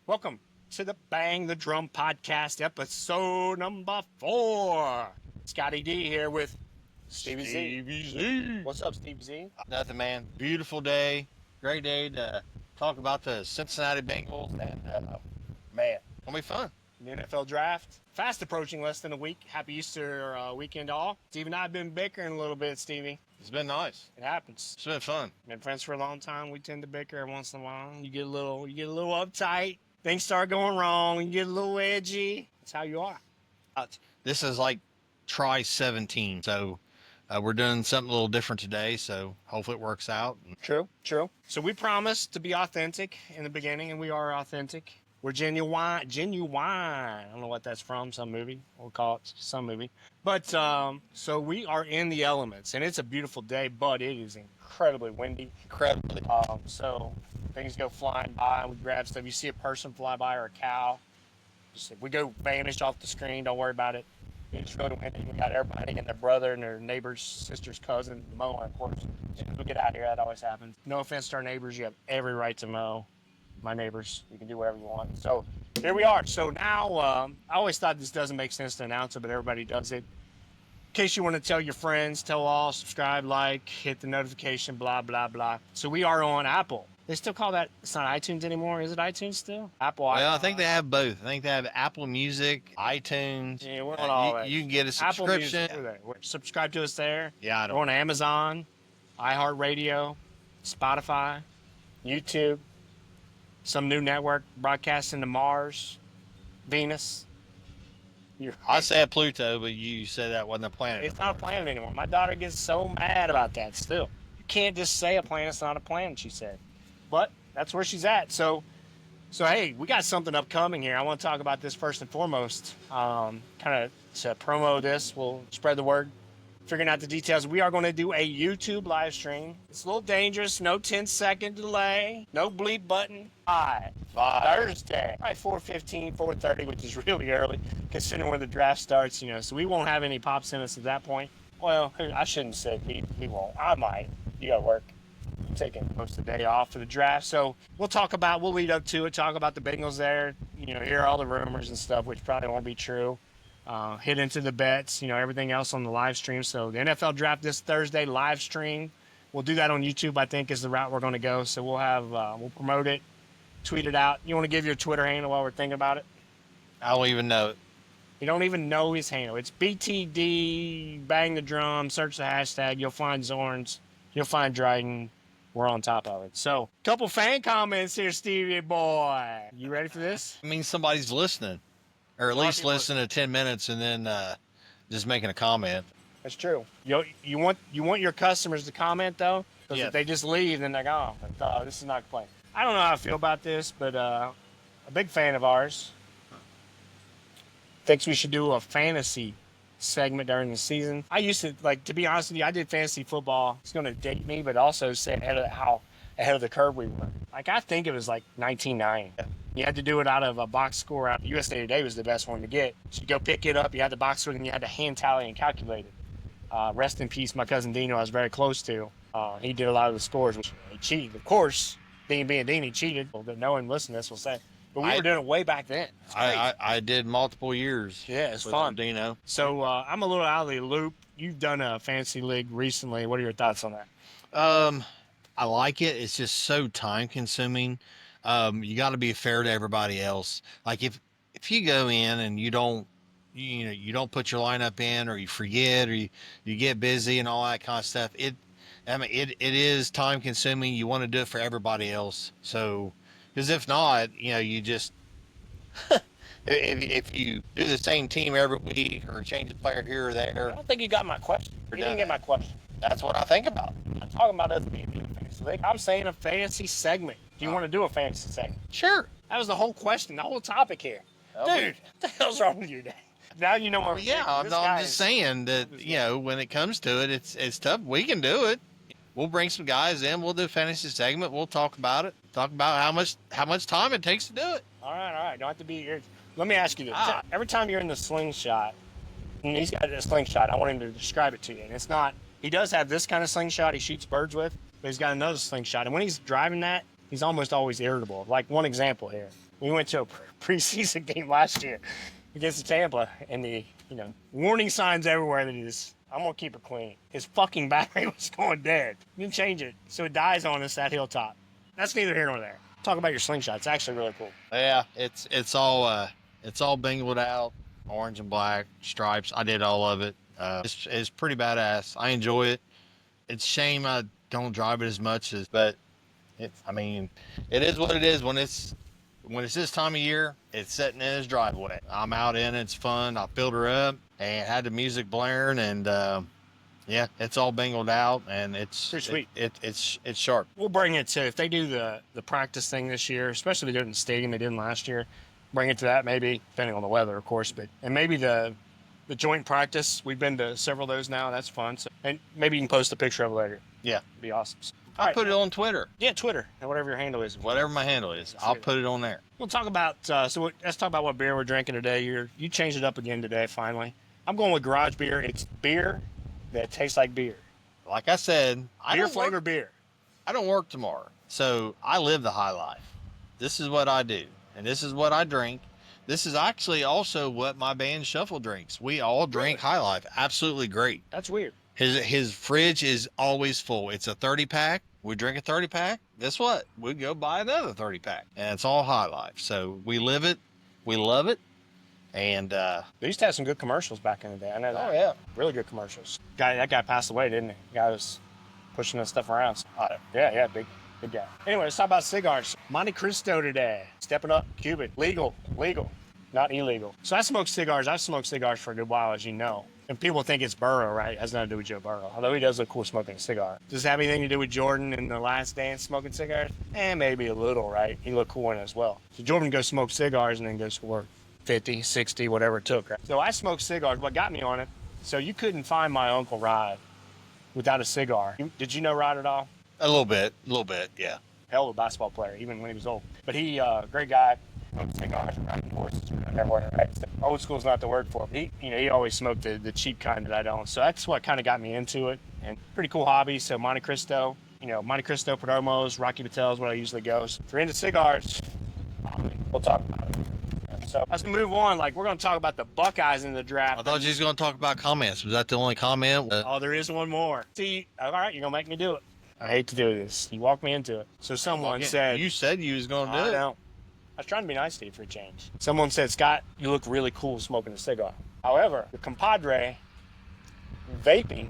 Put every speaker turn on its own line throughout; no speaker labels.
Welcome to the Bang the Drum podcast, episode number 4. Scotty D here with Stevie Z. What's up, Stevie Z?
Nothing, man. Beautiful day. Great day to talk about the Cincinnati Bengals, and man, it'll be fun.
The NFL draft fast approaching, less than a week. Happy Easter weekend to all. Steve and I have been bickering a little bit, Stevie.
It's been nice.
It happens.
It's been fun.
Been friends for a long time. We tend to bicker every once in a while. You get a little uptight. Things start going wrong. You get a little edgy. That's how you are.
This is like try 17, so we're doing something a little different today. So hopefully it works out.
True. So we promised to be authentic in the beginning, and we are authentic. We're genuine. I don't know what that's from, some movie. We'll call it some movie. But so we are in the elements, and it's a beautiful day, but it is incredibly windy.
Incredibly.
So things go flying by. We grab stuff. You see a person fly by or a cow. Just, we go vanished off the screen. Don't worry about it. It's really windy. We got everybody and their brother and their neighbor's sister's cousin mowing, of course. As soon as we get out of here, that always happens. No offense to our neighbors. You have every right to mow. My neighbors, you can do whatever you want. So here we are. So now, I always thought this doesn't make sense to announce it, but everybody does it. In case you want to tell your friends, tell all, subscribe, like, hit the notification, blah, blah, blah. So we are on Apple. They still call that, it's not iTunes anymore. Is it iTunes still? Apple.
Well, I think they have both. I think they have Apple Music, iTunes.
Yeah, we're on all that.
You can get a subscription.
Apple Music, subscribe to us there.
Yeah,
We're on Amazon, iHeartRadio, Spotify, YouTube. Some new network broadcasting to Mars, Venus.
I said Pluto, but you said that wasn't a planet.
It's not a planet anymore. My daughter gets so mad about that still. You can't just say a planet's not a planet, she said. But that's where she's at. So hey, we got something upcoming here. I want to talk about this first and foremost. Kind of to promo this, we'll spread the word. Figuring out the details. We are going to do a YouTube live stream. It's a little dangerous. No 10-second delay. No bleep button. Thursday. Probably 4:15, 4:30, which is really early, considering when the draft starts, So we won't have any pops in us at that point. Well, I shouldn't say we won't. I might. You got to work. I'm taking most of the day off for the draft. So we'll lead up to it, talk about the Bengals there, hear all the rumors and stuff, which probably won't be true. Hit into the bets, everything else on the live stream. So the NFL draft this Thursday live stream. We'll do that on YouTube, I think, is the route we're going to go. So we'll promote it, tweet it out. You want to give your Twitter handle while we're thinking about it?
I don't even know it.
You don't even know his handle. It's BTD, bang the drum, search the hashtag. You'll find Zorns. You'll find Dryden. We're on top of it. So, couple fan comments here, Stevie boy. You ready for this?
I mean, somebody's listening. Or at least listen to 10 minutes and then just making a comment.
That's true. You want your customers to comment, though? Because if they just leave, then they're gone. This is not playing. I don't know how I feel about this, but a big fan of ours thinks we should do a fantasy segment during the season. I used to, to be honest with you, I did fantasy football. It's going to date me, but also say how ahead of the curve we were. I think it was 1990. You had to do it out of a box score. Out USA Today was the best one to get. So you go pick it up. You had the box score, and you had to hand tally and calculate it. Rest in peace, my cousin Dino. I was very close to. He did a lot of the scores, which he cheated. Of course, Dean being Dean, he cheated. But no one listening to this will say. But we were doing it way back then.
I did multiple years.
Yeah, it's fun.
Dino.
So I'm a little out of the loop. You've done a fantasy league recently. What are your thoughts on that?
I like it. It's just so time consuming. You got to be fair to everybody else. Like if you go in and you don't put your lineup in, or you forget, or you get busy and all that kind of stuff. It is time consuming. You want to do it for everybody else. So, because if not, you just if you do the same team every week or change a player here or there.
I don't think you got my question. You didn't get my question.
That's what I think about.
I'm talking about us being in a fantasy league. I'm saying a fantasy segment. Do you want to do a fantasy segment?
Sure.
That was the whole question, the whole topic here. Dude, what the hell's wrong with you, Dad? Now you know what
I'm just saying that, when it comes to it, it's tough. We can do it. We'll bring some guys in. We'll do a fantasy segment. We'll talk about it. Talk about how much time it takes to do it.
All right. Don't have to be here. Let me ask you this. Every time you're in the slingshot, and he's got a slingshot, I want him to describe it to you. And it's not, he does have this kind of slingshot he shoots birds with, but he's got another slingshot. And when he's driving that, he's almost always irritable. Like one example here, we went to a preseason game last year against Tampa, and the warning signs everywhere that I'm gonna keep it clean. His fucking battery was going dead. You can change it so it dies on us at hilltop. That's neither here nor there. Talk about your slingshot. It's actually really cool.
Yeah, it's all bingled out, orange and black stripes. I did all of it. It's pretty badass. I enjoy it. It's a shame I don't drive it as much but it is what it is. When it's this time of year, it's sitting in his driveway. I'm out in it. It's fun. I filled her up and had the music blaring, and yeah, it's all bingled out, and it's
pretty sweet.
It's sharp.
We'll bring it to, if they do the practice thing this year, especially if they do it in the stadium they did last year, bring it to that maybe, depending on the weather, of course, and maybe the joint practice. We've been to several of those now. That's fun. So, and maybe you can post a picture of it later.
Yeah.
It'd be awesome.
I'll put it on Twitter.
Yeah, Twitter, and whatever your handle is.
Whatever my handle is, I'll put it on there.
We'll talk about, let's talk about what beer we're drinking today. You changed it up again today, finally. I'm going with garage beer. It's beer that tastes like beer.
Like I said,
Beer-flavored beer.
I don't work tomorrow, so I live the high life. This is what I do, and this is what I drink. This is actually also what my band Shuffle drinks. We all drink High Life. Absolutely great.
That's weird.
His fridge is always full. It's a 30-pack. We drink a 30-pack. Guess what? We go buy another 30-pack, and it's all High Life. So we live it. We love it. And
they used to have some good commercials back in the day. I know that.
Oh yeah,
really good commercials. That guy passed away, didn't he? The guy was pushing that stuff around. So, yeah, big guy. Anyway, let's talk about cigars. Monte Cristo today. Stepping up, Cuban. Legal, not illegal. So I smoke cigars. I've smoked cigars for a good while, as you know. And people think it's Burrow, right? It has nothing to do with Joe Burrow. Although he does look cool smoking a cigar. Does it have anything to do with Jordan in The Last Dance smoking cigars? Maybe a little, right? He looked cool in it as well. So Jordan goes smoke cigars and then goes to work 50, 60, whatever it took, right? So I smoked cigars. What got me on it, so you couldn't find my Uncle Rod without a cigar. Did you know Rod at all?
A little bit, yeah.
Hell of a basketball player, even when he was old. But he, great guy. Smoked cigars, riding horses, everywhere, right? So old school's not the word for it. He always smoked the cheap kind that I don't. So that's what kind of got me into it. And pretty cool hobby. So Monte Cristo, Monte Cristo, Perdomos, Rocky Patel's where I usually go. So if you're into cigars, we'll talk about it. So as we move on, we're going to talk about the Buckeyes in the draft.
I thought you was going to talk about comments. Was that the only comment?
Oh, there is one more. See, all right, you're going to make me do it. I hate to do this. You walked me into it. So someone said...
You said you was going to do it.
I was trying to be nice to you for a change. Someone said, Scott, you look really cool smoking a cigar. However, the compadre vaping,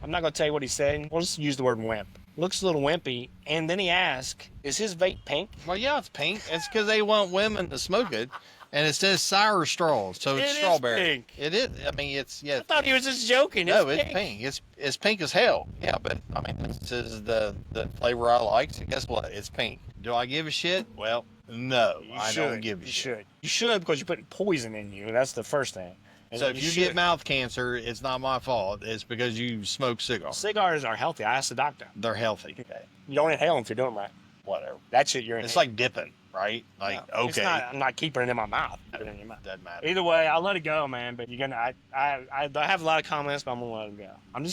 I'm not going to tell you what he said. We'll just use the word wimp. Looks a little wimpy. And then he asked, is his vape pink?
Well, yeah, it's pink. It's because they want women to smoke it. And it says sour straws, so it's strawberry.
Is pink.
It is. I mean, it's, yeah.
I thought he was just joking.
No, it's pink. It's pink as hell. Yeah, but I mean, this is the flavor I like. So guess what? It's pink. Do I give a shit? Well, no, I don't give a shit.
You should because you're putting poison in you. That's the first thing. And
so if you get mouth cancer, it's not my fault. It's because you smoke cigars.
Cigars are healthy. I asked the doctor.
They're healthy.
Okay. You don't inhale them if you're doing them right. Whatever. That shit you're inhaling.
It's like dipping, right? Like, no, okay.
I'm not keeping it in my mouth. Put it in your mouth.
Doesn't matter.
Either way, I'll let it go, man. But you're gonna. I have a lot of comments, but I'm gonna let it go. I'm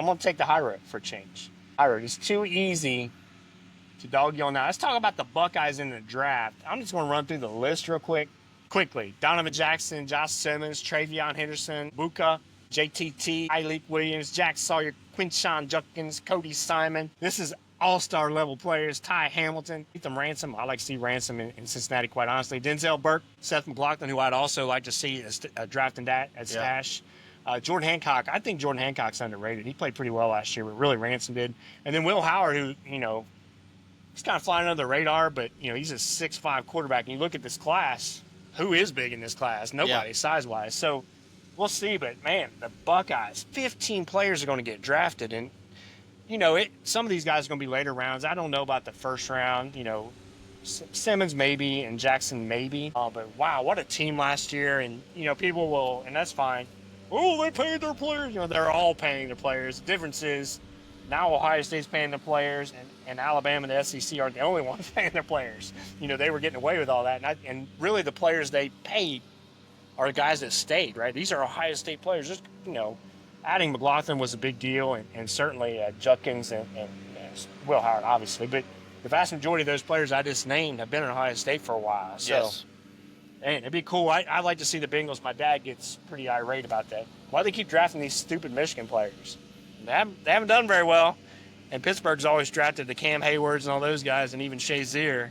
gonna take the high road for a change. High road. It's too easy to dog you on now. Let's talk about the Buckeyes in the draft. I'm just gonna run through the list real quickly. Donovan Jackson, Josh Simmons, Travion Henderson, Buka, JTT, Ilek Williams, Jack Sawyer, Quinshawn Judkins, Cody Simon. This is all-star level players. Ty Hamilton, Ethan Ransom. I like to see Ransom in Cincinnati, quite honestly. Denzel Burke, Seth McLaughlin, who I'd also like to see drafting that at stash. Jordan Hancock. I think Jordan Hancock's underrated. He played pretty well last year, but really Ransom did. And then Will Howard, who, he's kind of flying under the radar, but, he's a 6'5" quarterback. And you look at this class, who is big in this class? Nobody, size-wise. So we'll see. But, man, the Buckeyes, 15 players are going to get drafted. And, some of these guys are going to be later rounds. I don't know about the first round. Simmons maybe and Jackson maybe. But, wow, what a team last year. And, people will, and that's fine. Oh, they paid their players. They're all paying their players. The difference is now Ohio State's paying their players, and Alabama and the SEC aren't the only ones paying their players. They were getting away with all that. And really the players they paid are the guys that stayed, right? These are Ohio State players. Just, adding McLaughlin was a big deal, and certainly Judkins and Will Howard, obviously. But the vast majority of those players I just named have been in Ohio State for a while. So,
Yes.
man, it'd be cool. I'd like to see the Bengals. My dad gets pretty irate about that. Why do they keep drafting these stupid Michigan players? They haven't done very well. And Pittsburgh's always drafted the Cam Haywards and all those guys, and even Shazier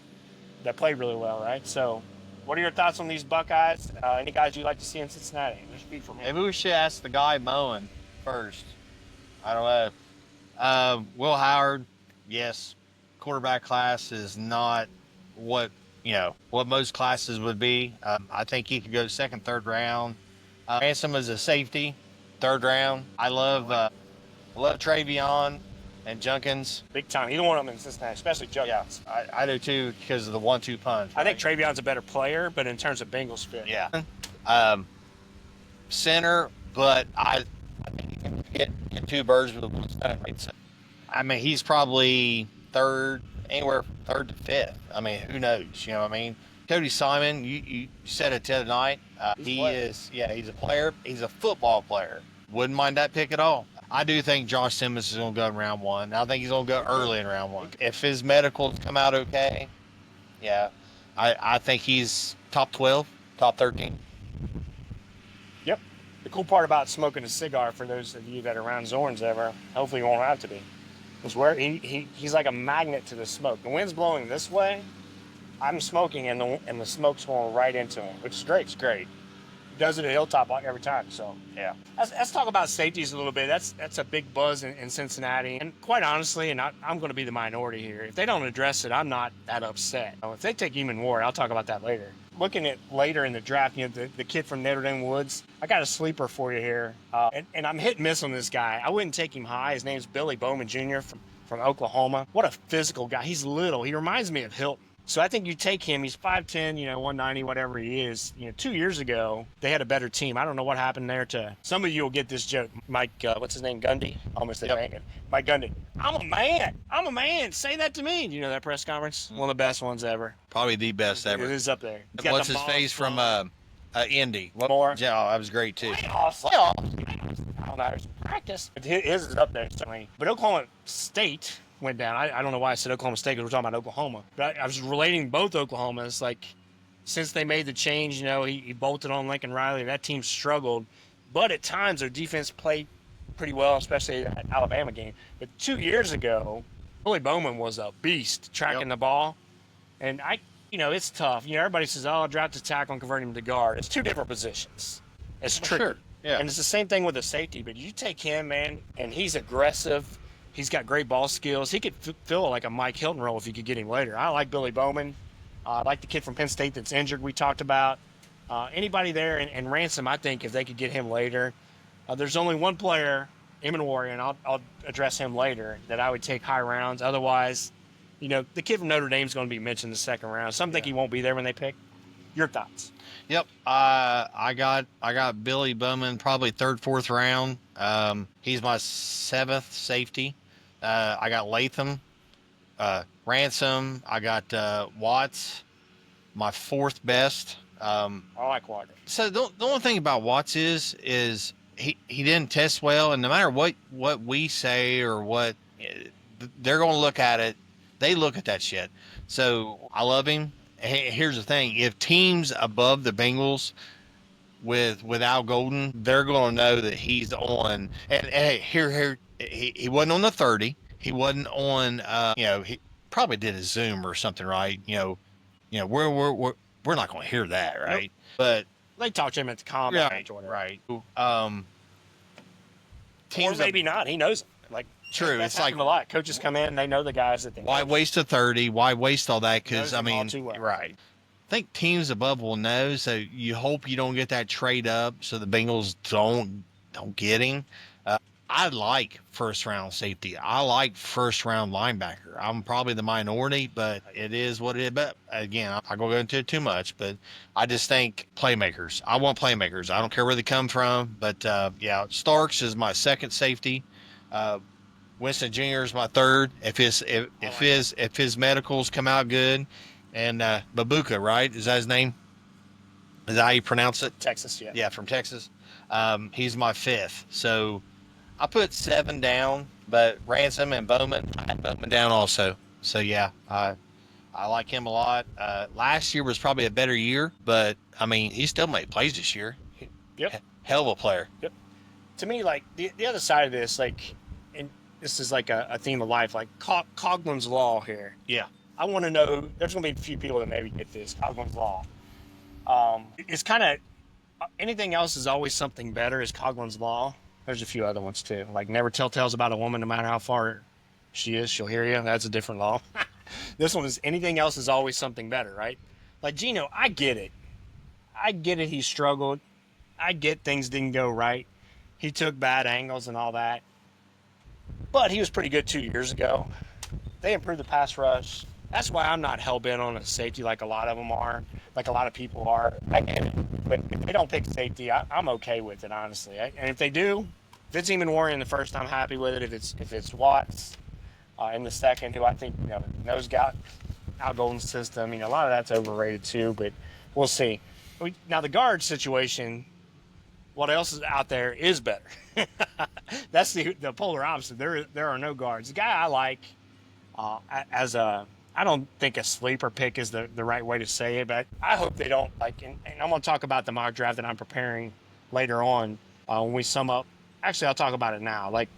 that play really well, right? So, what are your thoughts on these Buckeyes? Any guys you'd like to see in Cincinnati? There's speed from him.
Maybe we should ask the guy mowing first. I don't know.
Will Howard, yes. Quarterback class is not what most classes would be. I think he could go second, third round. Ransom is a safety, third round. I love Travion and Junkins.
Big time. Either one of them in Cincinnati, especially Junkins.
Yeah, I do too because of the 1-2 punch.
I think Travion's a better player, but in terms of Bengals fit.
Yeah. Center, but I think you can get two birds with one stone. Right? So, I mean, he's probably third, anywhere from third to fifth. I mean, who knows? You know what I mean? Cody Simon, you said it the other night. He's a player. He's a football player. Wouldn't mind that pick at all. I do think Josh Simmons is going to go in round one. I think he's going to go early in round one. If his medicals come out okay, yeah, I think he's top 12, top 13.
Yep. The cool part about smoking a cigar, for those of you that are around Zorns ever, hopefully you won't have to be, is where he's like a magnet to the smoke. The wind's blowing this way, I'm smoking, and the smoke's going right into him, which is great. It's great. He does it at Hilltop every time. So yeah. Let's talk about safeties a little bit. That's a big buzz in Cincinnati, and quite honestly, and I'm going to be the minority here. If they don't address it, I'm not that upset. If they take Eamon Ward, I'll talk about that later. Looking at later in the draft, the kid from Notre Dame Woods, I got a sleeper for you here, and I'm hit and miss on this guy. I wouldn't take him high. His name's Billy Bowman Jr. from Oklahoma. What a physical guy. He's little. He reminds me of Hilton. So I think you take him. He's 5'10", 190, whatever he is. 2 years ago, they had a better team. I don't know what happened there to – some of you will get this joke. Mike, what's his name, Gundy? Almost said Rankin. Mike Gundy. I'm a man. Say that to me. You know that press conference? One of the best ones ever.
Probably the best ever.
It is up there.
What's his face from Indy?
More?
Yeah, that was great too.
Playoffs. I don't know. There's practice. But his is up there, certainly. But Oklahoma State went down. I don't know why I said Oklahoma State because we're talking about Oklahoma. But I was relating both Oklahomas. Like, since they made the change, he bolted on Lincoln Riley. That team struggled. But at times, their defense played pretty well, especially that Alabama game. But 2 years ago, Billy Bowman was a beast tracking the ball. And it's tough. Everybody says, draft to tackle and convert him to guard. It's two different positions. It's tricky.
Sure. Yeah.
And it's the same thing with the safety. But you take him, man, and he's aggressive. He's got great ball skills. He could fill like a Mike Hilton role if you could get him later. I like Billy Bowman. I like the kid from Penn State that's injured we talked about. Anybody there, and Ransom, I think, if they could get him later. There's only one player, Eamon Ward, and I'll address him later, that I would take high rounds. Otherwise, the kid from Notre Dame is going to be mentioned in the second round. Some think he won't be there when they pick. Your thoughts?
Yep. I got Billy Bowman probably third, fourth round. He's my seventh safety. I got Latham, Ransom. I got Watts, my fourth best.
I like Watts.
So the only thing about Watts is he didn't test well, and no matter what we say or what, they're going to look at it. They look at that shit. So I love him. Here's the thing: if teams above the Bengals with Al Golden, they're going to know that he's on. And hey, he wasn't on the 30. He wasn't on. He probably did a Zoom or something, right? We're not going to hear that, right? Nope. But
they talk to him at the combine,
right?
Teams, or maybe not. He knows them. Like,
true. It's like
a lot. Coaches come in and they know the guys that they.
Why waste a 30? Why waste all that? Because
well.
Right. I think teams above will know. So you hope you don't get that trade up, so the Bengals don't get him. I like first round safety. I like first round linebacker. I'm probably the minority, but it is what it is. But again, I'm not going to go into it too much, but I just think playmakers. I want playmakers. I don't care where they come from, but Starks is my second safety. Winston Jr. is my third. If his medicals come out good, and Babuka, right? Is that his name? Is that how you pronounce it?
Texas, yeah.
Yeah, from Texas. He's my fifth. So I put 7 down, but Ransom and Bowman, I had Bowman down also. So yeah, I like him a lot. Last year was probably a better year, but I mean, he still made plays this year.
Yep.
Hell of a player.
Yep. To me, like the other side of this, like, and this is like a theme of life, like Coughlin's law here.
Yeah.
I want to know. There's going to be a few people that maybe get this Coughlin's law. It's kind of anything else is always something better. Is Coughlin's law? There's a few other ones too. Like never tell tales about a woman, no matter how far she is, she'll hear you. That's a different law. This one is anything else is always something better, right? Like Gino, I get it. I get it. He struggled. I get things didn't go right. He took bad angles and all that. But he was pretty good 2 years ago. They improved the pass rush. That's why I'm not hell-bent on a safety like a lot of them are, like a lot of people are. I get it. But if they don't pick safety, I'm okay with it, honestly. And if they do, if it's Eamon Warren the first, I'm happy with it. If it's Watts in the second, who I think knows got Al Golden's system, a lot of that's overrated too, but we'll see. Now the guard situation, what else is out there is better. That's the polar opposite. There are no guards. The guy I like I don't think a sleeper pick is the right way to say it, but I hope they don't and I'm going to talk about the mock draft that I'm preparing later on when we sum up. Actually, I'll talk about it now. Like,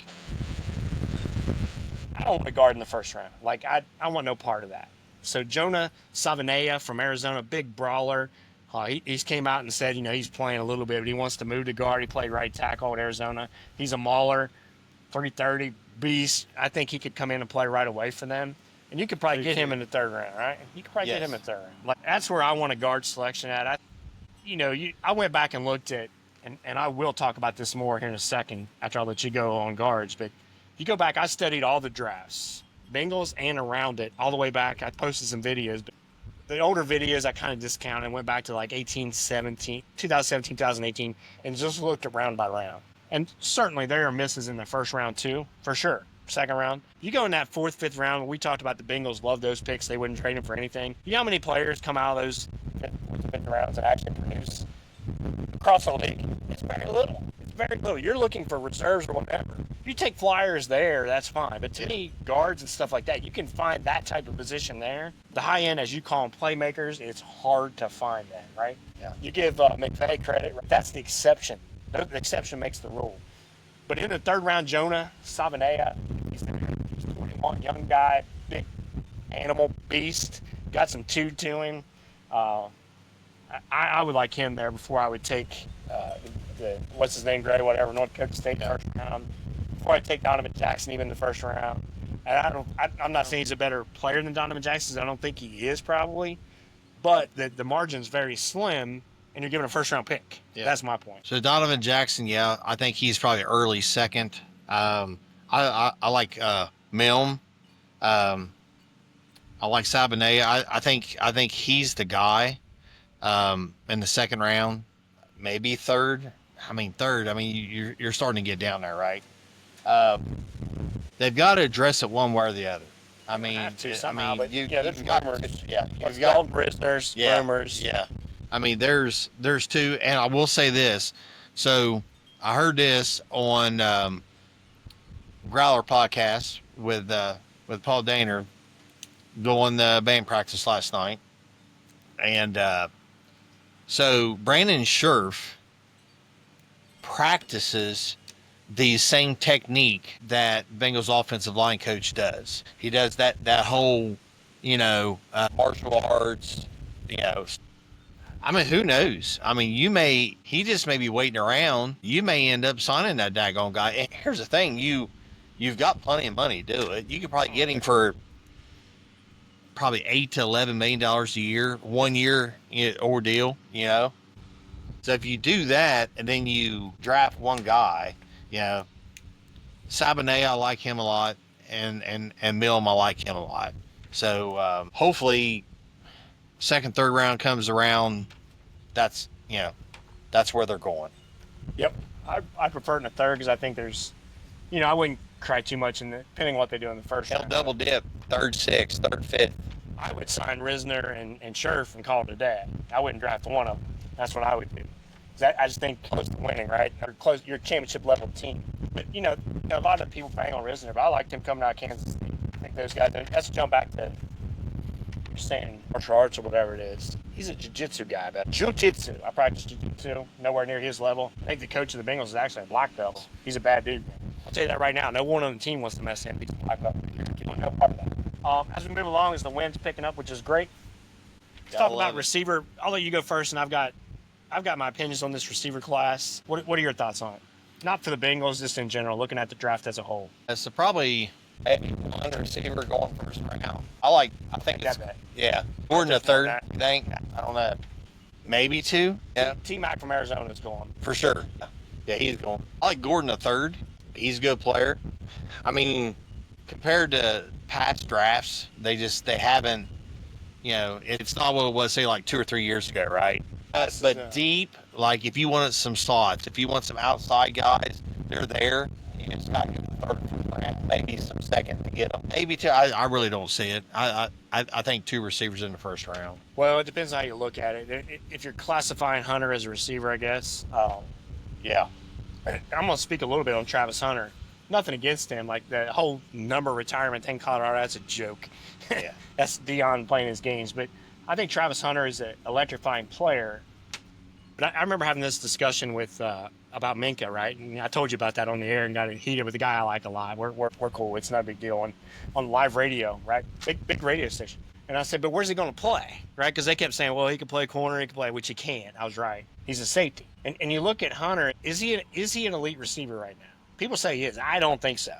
I don't want a guard in the first round. Like, I want no part of that. So Jonah Savanea from Arizona, big brawler. He's came out and said, he's playing a little bit, but he wants to move to guard. He played right tackle at Arizona. He's a mauler, 330 beast. I think he could come in and play right away for them. And you could probably get him in the third round, right? You could probably get him in the third round. Like, that's where I want a guard selection at. I went back and looked at, and I will talk about this more here in a second after I let you go on guards. But if you go back, I studied all the drafts, Bengals and around it, all the way back. I posted some videos. But the older videos I kind of discounted and went back to like 2017, 2018, and just looked at round by round. And certainly there are misses in the first round too, for sure. Second round. You go in that fourth, fifth round, we talked about the Bengals love those picks. They wouldn't trade them for anything. You know how many players come out of those fifth rounds and actually produce across the league? It's very little. It's very little. You're looking for reserves or whatever. If you take flyers there, that's fine. But to me, guards and stuff like that, you can find that type of position there. The high end, as you call them, playmakers, it's hard to find that, right?
Yeah.
You give McVay credit. That's the exception. The exception makes the rule. But in the third round, Jonah Savanea, he's 21, young guy, big animal beast, got some toot to him. I would like him there before I would take what's his name, Gray, whatever, North Dakota State first round. Before I take Donovan Jackson even in the first round. And I'm not saying he's a better player than Donovan Jackson. I don't think he is probably, but the margin's very slim. And you're giving a first-round pick. Yeah. That's my point.
So Donovan Jackson, yeah, I think he's probably early second. I like Milne. I like Sabanea. I think he's the guy in the second round, maybe third. Third. You're starting to get down there, right? They've got to address it one way or the other.
There's rumors.
Yeah,
you've got prisoners, rumors.
Yeah. There's two, and I will say this. So I heard this on Growler podcast with Paul Daner doing the band practice last night, and so Brandon Scherf practices the same technique that Bengals offensive line coach does. He does that whole, martial arts, who knows? He just may be waiting around. You may end up signing that daggone guy. And here's the thing, you've got plenty of money to do it. You could probably get him for probably $8 to $11 million a year, 1 year ordeal, So if you do that and then you draft one guy, Sabanea, I like him a lot, and Milne, I like him a lot. So hopefully second, third round comes around, that's where they're going.
Yep. I prefer it in the third because I think there's, I wouldn't cry too much depending on what they do in the first round.
Double dip, third, sixth, third, fifth.
I would sign Risner and Scherf and call it a day. I wouldn't draft one of them. That's what I would do. I just think close to winning, right? Or your championship level team. But, a lot of people bang on Risner, but I liked him coming out of Kansas State. I think those guys, that's a jump back to you're saying martial arts or whatever it is. He's a jiu-jitsu guy, but jiu-jitsu. I practice jiu-jitsu, nowhere near his level. I think the coach of the Bengals is actually a black belt. He's a bad dude. I'll tell you that right now. No one on the team wants to mess him. He's a black belt. No part of that. As we move along, as the wind's picking up, which is great. Let's talk about receiver. I'll let you go first, and I've got my opinions on this receiver class. What are your thoughts on it? Not for the Bengals, just in general, looking at the draft as a whole.
So probably one receiver going first round. I think it's, yeah. Gordon the third, I think. I don't know. Maybe two. Yeah.
T-Mac from Arizona is going.
For sure. Yeah, he's going. I like Gordon the third. He's a good player. I mean, compared to past drafts, they haven't, it's not what it was, say, like 2 or 3 years ago, right? But deep, like if you wanted some slots, if you want some outside guys, they're there. You just got to get the third round, maybe some second to get them. Maybe two.
I really don't see it. I think 2 receivers in the first round.
Well, it depends on how you look at it. If you're classifying Hunter as a receiver, I guess. Yeah. I'm going to speak a little bit on Travis Hunter. Nothing against him. Like the whole number retirement thing in Colorado, that's a joke. Yeah. That's Dion playing his games. But I think Travis Hunter is an electrifying player. But I remember having this discussion with about Minka, right? And I told you about that on the air and got heated with a guy I like a lot. We're cool. It's not a big deal on live radio, right? Big radio station. And I said, but where's he going to play, right? Because they kept saying, well, he can play corner, he can play, which he can't. I was right. He's a safety. And you look at Hunter, is he an elite receiver right now? People say he is. I don't think so.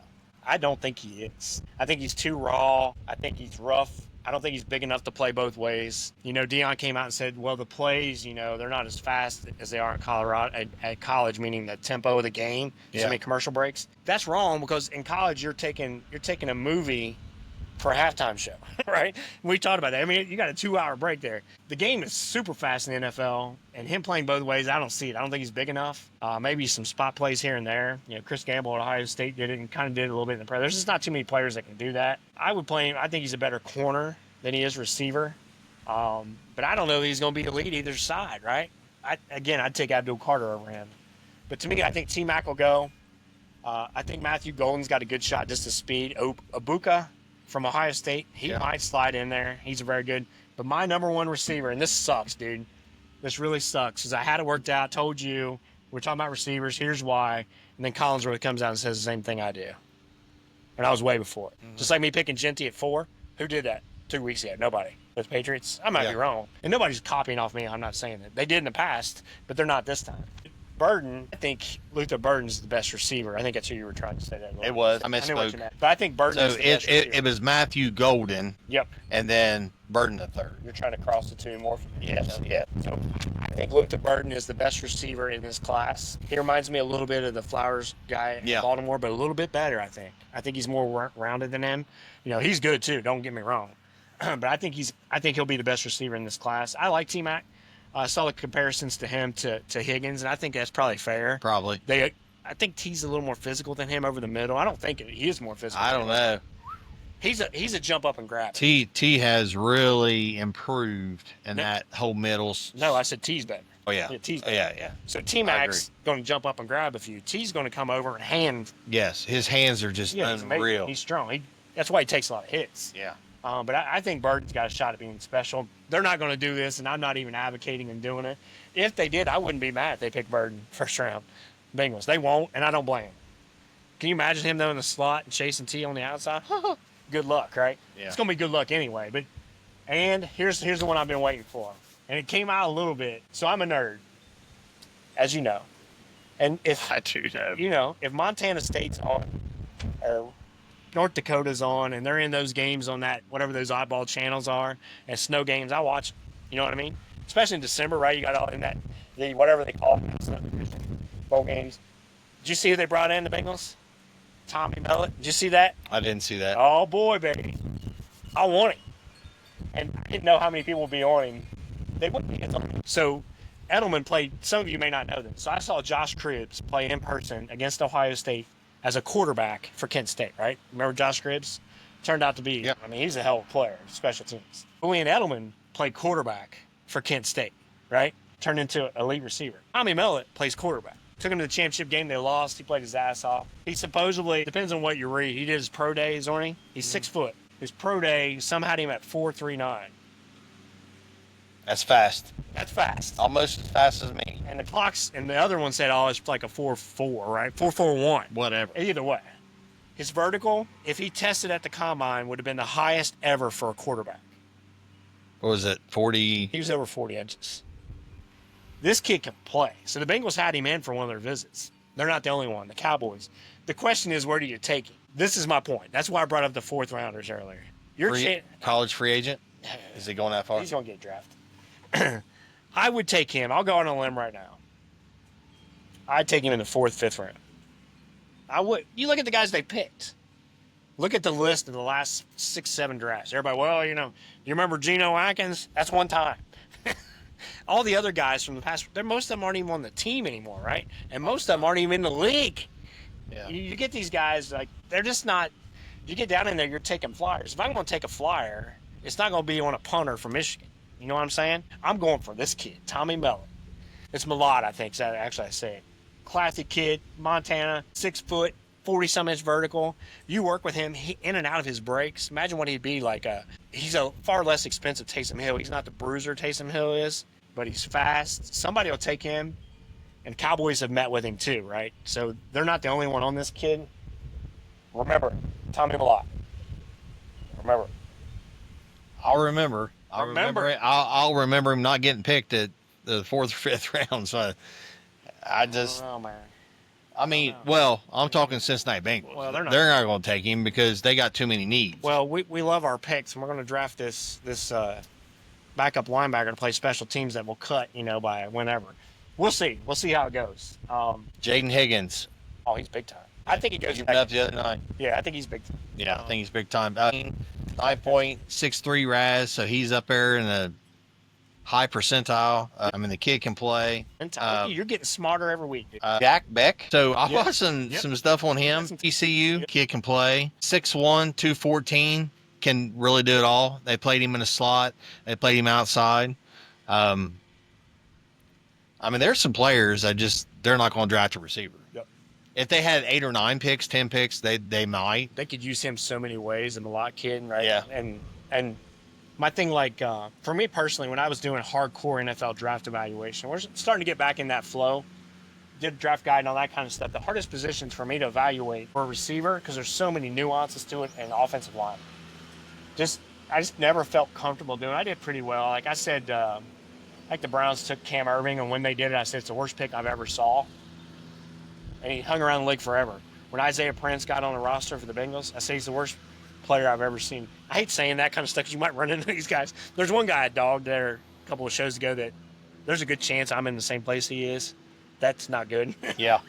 I don't think he is. I think he's too raw. I think he's rough. I don't think he's big enough to play both ways. Dion came out and said, well, the plays, they're not as fast as they are in Colorado at college, meaning the tempo of the game, so many commercial breaks. That's wrong because in college you're taking a movie for a halftime show, right? We talked about that. I mean, you got a 2-hour break there. The game is super fast in the NFL, and him playing both ways, I don't see it. I don't think he's big enough. Maybe some spot plays here and there. Chris Gamble at Ohio State did it and kind of did it a little bit in the pro. There's just not too many players that can do that. I would play him. I think he's a better corner than he is receiver. But I don't know that he's going to be elite either side, right? I'd take Abdul Carter over him. But to me, I think T-Mac will go. I think Matthew Golden's got a good shot, just the speed. Ibuka from Ohio State, he might slide in there. He's very good. But my number one receiver, and this sucks, dude. This really sucks, because I had it worked out, told you, we're talking about receivers, here's why. And then Collinsworth comes out and says the same thing I do. And I was way before it. Mm-hmm. Just like me picking Genty at 4. Who did that 2 weeks ago? Nobody. Those Patriots? I might be wrong. And nobody's copying off me. I'm not saying that. They did in the past, but they're not this time. Burden, I think Luther Burden's the best receiver. I think that's who you were trying to say that.
It was. I
knew what you
misspoke.
meant. But I think Burden is the best receiver.
It was Matthew Golden.
Yep.
And then Burden the third.
You're trying to cross the two more from me.
Yes, yeah.
So I think Luther Burden is the best receiver in this class. He reminds me a little bit of the Flowers guy in Baltimore, but a little bit better, I think. I think he's more rounded than him. He's good too, don't get me wrong. But I think he'll be the best receiver in this class. I like T-Mac. I saw the comparisons to him to Higgins, and I think that's probably fair.
Probably.
I think T's a little more physical than him over the middle. I don't think he is more physical.
I don't know.
He's a jump up and grab.
T has really improved in that whole middle.
No, I said T's better.
Oh yeah.
T's better.
Yeah.
So T-Mac's going to jump up and grab a few. T's going to come over and hand.
Yes, his hands are just unreal.
He's strong. That's why he takes a lot of hits.
Yeah.
But I think Burden's got a shot at being special. They're not going to do this, and I'm not even advocating and doing it. If they did, I wouldn't be mad if they picked Burden first round. Bengals. They won't, and I don't blame them. Can you imagine him, though, in the slot and chasing T on the outside? Good luck, right? Yeah. It's going to be good luck anyway. And here's the one I've been waiting for. And it came out a little bit. So I'm a nerd, as you know. And if
I do know.
If Montana State's on, or North Dakota's on, and they're in those games on that, whatever those oddball channels are, and snow games, I watch. You know what I mean? Especially in December, right? You got all in that, whatever they call it, bowl games. Did you see who they brought in, the Bengals? Tommy Mellett. Did you see that?
I didn't see that.
Oh, boy, baby. I want him. And I didn't know how many people would be on him. They wouldn't be on him. So Edelman played, some of you may not know this. So I saw Josh Cribbs play in person against Ohio State as a quarterback for Kent State, right? Remember Josh Cribbs? Turned out to be, I mean, he's a hell of a player, special teams. Julian Edelman played quarterback for Kent State, right? Turned into an elite receiver. Tommy Mellett plays quarterback. Took him to the championship game. They lost. He played his ass off. He supposedly, depends on what you read, he did his pro days, on he? He's 6 foot. His pro day, some had him at 4.39.
That's fast.
That's fast.
Almost as fast as me.
And the clocks, and the other one said, oh, it's like a 4.4, right? 4.41.
Whatever.
Either way. His vertical, if he tested at the combine, would have been the highest ever for a quarterback.
What was it, 40?
He was over 40 inches. This kid can play. So the Bengals had him in for one of their visits. They're not the only one, the Cowboys. The question is, where do you take him? This is my point. That's why I brought up the 4th rounders earlier.
College free agent? Is he going that far?
He's going to get drafted. I would take him. I'll go on a limb right now. I'd take him in the 4th, 5th round. I would. You look at the guys they picked. Look at the list of the last 6, 7 drafts. Everybody, well, you remember Geno Atkins? That's one time. All the other guys from the past, most of them aren't even on the team anymore, right? And most of them aren't even in the league.
Yeah.
You get these guys, like, they're just not, you get down in there, you're taking flyers. If I'm going to take a flyer, it's not going to be on a punter from Michigan. You know what I'm saying? I'm going for this kid, Tommy Mellon. It's Malott, I think, actually I say it. Classic kid, Montana, 6 foot, 40-some inch vertical. You work with him in and out of his breaks. Imagine what he'd be like. He's a far less expensive Taysom Hill. He's not the bruiser Taysom Hill is, but he's fast. Somebody will take him, and Cowboys have met with him too, right? So they're not the only one on this kid. Remember, Tommy Malott. Remember.
I'll remember. I'll remember him not getting picked at the 4th or 5th round. So I just.
Oh man.
I mean, well, I'm talking Cincinnati Bengals.
Well, they're
not going to take him because they got too many needs.
Well, we love our picks, and we're going to draft this backup linebacker to play special teams that will cut, by whenever. We'll see. We'll see how it goes.
Jaden Higgins.
Oh, he's big time. I think he goes.
He went up the other night.
Yeah, I think he's big time.
Yeah, I think he's big time. 9.63 RAS, so he's up there in the high percentile. The kid can play.
You're getting smarter every week, dude.
Jack Beck. So I watched some stuff on him. ECU, kid can play. 6'1", 214, can really do it all. They played him in a slot. They played him outside. There's some players they're not going to draft a receiver.
Yep.
If they had 8 or 9 picks, 10 picks, they might.
They could use him so many ways. The Malott kid, right?
Yeah.
And my thing, for me personally, when I was doing hardcore NFL draft evaluation, we're starting to get back in that flow. Did draft guide and all that kind of stuff. The hardest positions for me to evaluate for a receiver, because there's so many nuances to it, and offensive line. I just never felt comfortable doing it. I did pretty well. Like I said, the Browns took Cam Irving, and when they did it, I said it's the worst pick I've ever saw. And he hung around the league forever. When Isaiah Prince got on the roster for the Bengals, I say he's the worst player I've ever seen. I hate saying that kind of stuff because you might run into these guys. There's one guy I dogged there a couple of shows ago that there's a good chance I'm in the same place he is. That's not good.
Yeah.